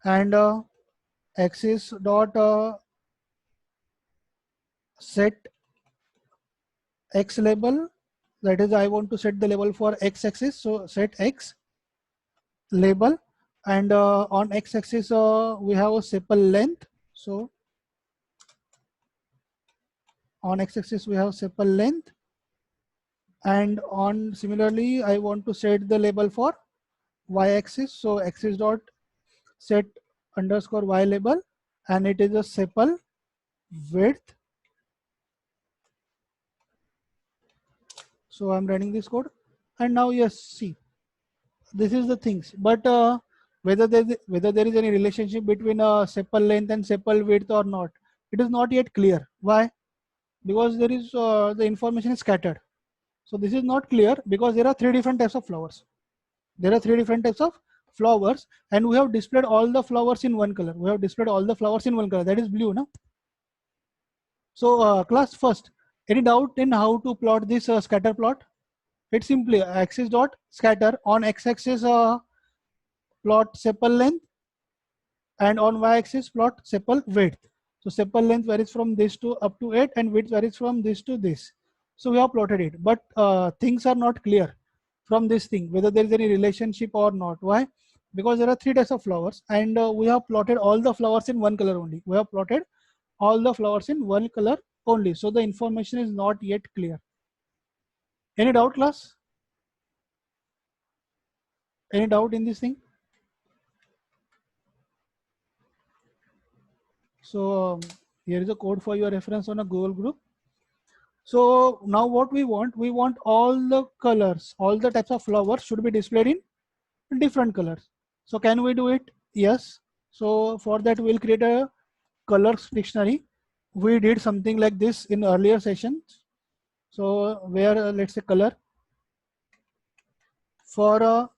and axis dot set x label. That is, I want to set the label for x-axis. So set x label, and on x-axis we have a sepal length. So on x-axis we have sepal length, and on similarly I want to set the label for y-axis. So axis dot set underscore y label, and it is a sepal width. So I'm running this code, and now yes, see, this is the things. But whether there is any relationship between sepal length and sepal width or not, it is not yet clear. Why? Because there is the information is scattered. So this is not clear because there are three different types of flowers. There are three different types of flowers, and we have displayed all the flowers in one color. We have displayed all the flowers in one color. That is blue, no? So class, first, any doubt in how to plot this scatter plot? It's simply axis dot scatter. On x-axis plot sepal length, and on y-axis plot sepal width. So sepal length varies from this to up to 8, and width varies from this to this. So we have plotted it, but things are not clear from this thing whether there is any relationship or not. Why? Because there are three types of flowers, and we have plotted all the flowers in one color only. We have plotted all the flowers in one color only. So the information is not yet clear. Any doubt, class? Any doubt in this thing? So here is a code for your reference on a Google group. So now what we want all the colors, all the types of flowers should be displayed in different colors. So can we do it? Yes. So for that we'll create a colors dictionary. We did something like this in earlier sessions. So where let's say color for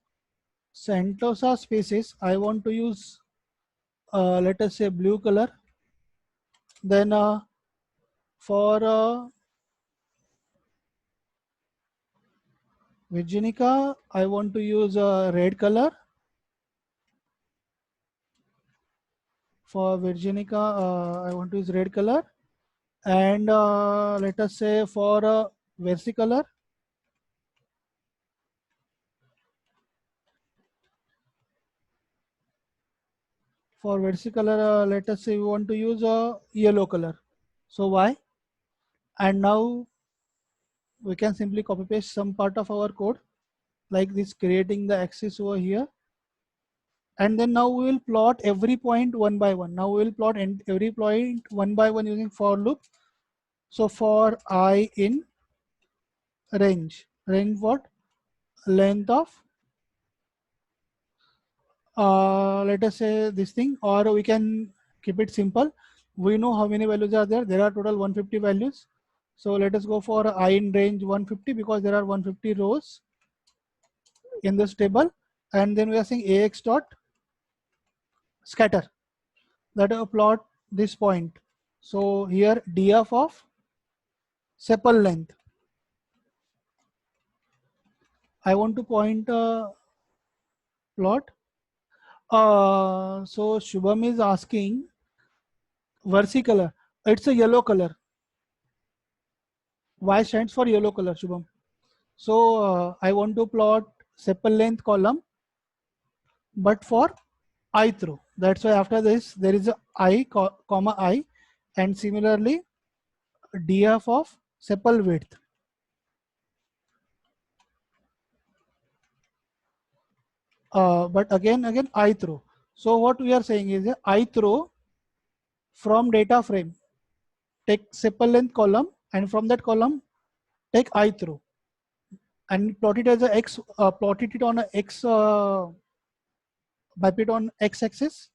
Sentosa species, I want to use let us say blue color. Then for Virginica, I want to use red color. For Virginica, I want to use red color. And let us say for versicolor, let us say we want to use a yellow color. So why? And now we can simply copy paste some part of our code like this, creating the axis over here. And then now we will plot every point one by one. Now we will plot every point one by one using for loop. So for I in range what? Length of let us say this thing, or we can keep it simple. We know how many values are there. There are total 150 values. So let us go for I in range 150 because there are 150 rows in this table. And then we are saying AX dot scatter. that plot this point. So here df of sepal length. I want to point a plot. So Shubham is asking versicolor. It's a yellow color. Y stands for yellow color, Shubham. So I want to plot sepal length column, but for ith row. That's why after this there is a I, comma I, and similarly df of sepal width. But again ith row. So what we are saying is ith row from data frame, take sepal length column, and from that column take ith row and plot it as a x, plotted it on a x, map it on x-axis.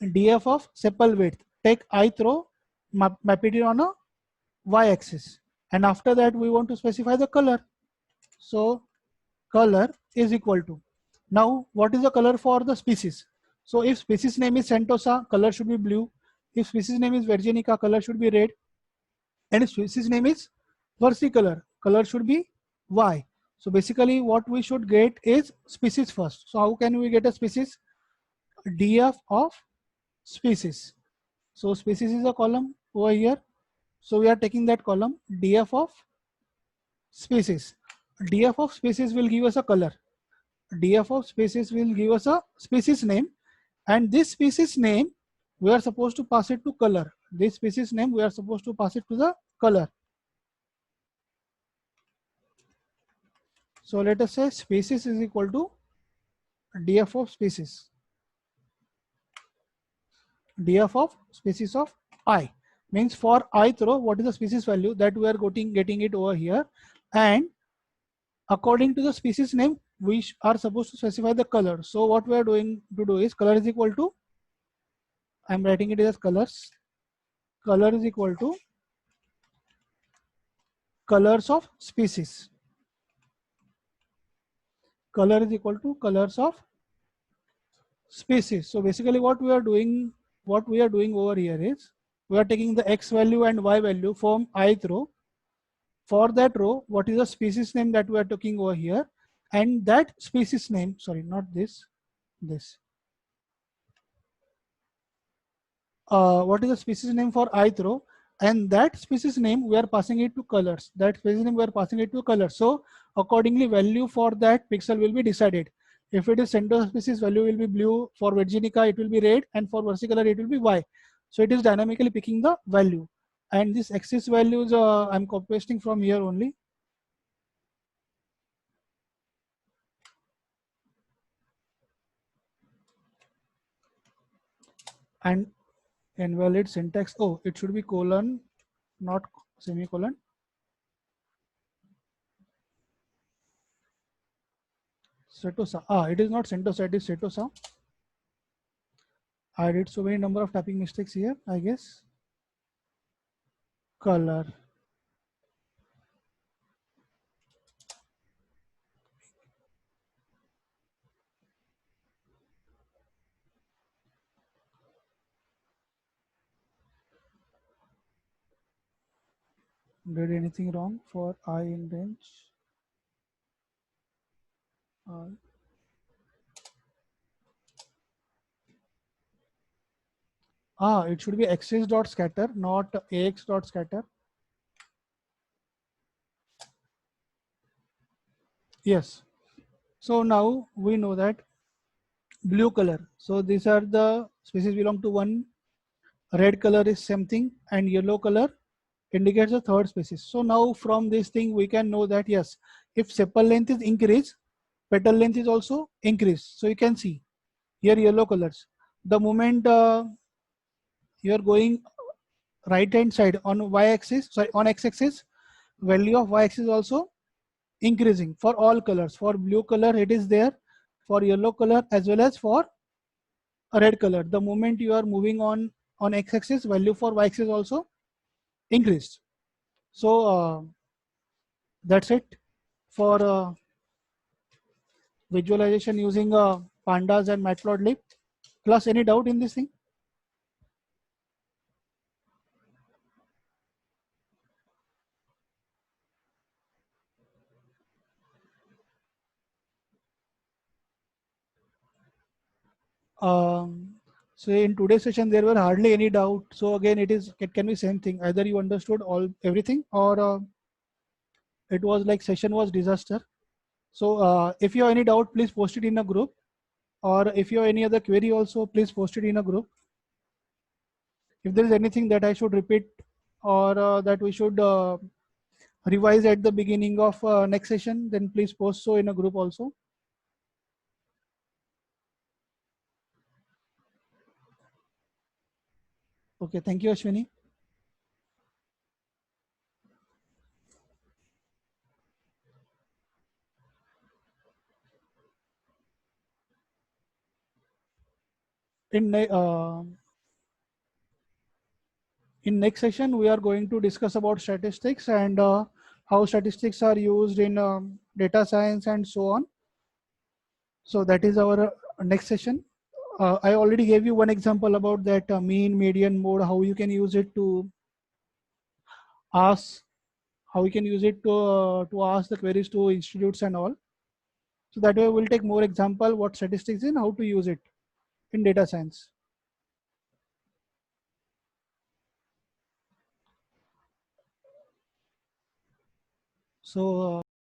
df of sepal width, take ith row, map it on a y-axis, and after that we want to specify the color. So color is equal to, now what is the color for the species? So if species name is Sentosa, color should be blue. If species name is Virginica, color should be red. And if species name is versicolor, color should be Y. So basically what we should get is species first. So how can we get a species? df of species. So species is a column over here. So we are taking that column df of species. df of species will give us a color. df of species will give us a species name, and this species name we are supposed to pass it to color. This species name we are supposed to pass it to the color. So let us say species is equal to df of species. df of species of I means for ith row what is the species value that we are getting it over here, and according to the species name we are supposed to specify the color. So what we are doing to do is color is equal to, I am writing it as colors. Color is equal to colors of species. Color is equal to colors of species. So basically what we are doing over here is we are taking the x value and y value from ith row. For that row, what is the species name that we are taking over here, and that species name, sorry, not this, this. What is the species name for ith row, and that species name we are passing it to colors. That species name we are passing it to colors. So accordingly value for that pixel will be decided. If it is Sentosa species, value will be blue. For Virginica it will be red, and for versicolor it will be Y. So it is dynamically picking the value, and this axis values I'm copy pasting from here only. And invalid syntax, oh, it should be colon, not semicolon. Sentosa, it is not Sentosa, it is Sentosa. I did so many number of typing mistakes here, I guess. Color. Did anything wrong for I in range? It should be axis dot scatter, not ax dot scatter. Yes. So now we know that blue color. So these are the species belong to one. Red color is something, and yellow color indicates the third species. So now from this thing we can know that yes, if sepal length is increased, petal length is also increased. So you can see here yellow colors. The moment you are going right hand side on y-axis, sorry, on x-axis, value of y-axis also increasing for all colors. For blue color it is there, for yellow color as well as for a red color. The moment you are moving on x-axis, value for y-axis also increased. So that's it for visualization using pandas and matplotlib. Class, any doubt in this thing? Um, so in today's session, there were hardly any doubt. So again, it can be same thing. Either you understood all everything, or it was like session was disaster. So if you have any doubt, please post it in a group. Or if you have any other query also, please post it in a group. If there is anything that I should repeat, or that we should revise at the beginning of next session, then please post so in a group also. Okay, thank you, Ashwini. In in next session, we are going to discuss about statistics and how statistics are used in data science and so on. So that is our next session. I already gave you one example about that mean, median, mode, how you can use it to ask, how you can use it to ask the queries to institutes and all. So that way we'll take more example what statistics is and how to use it in data science. So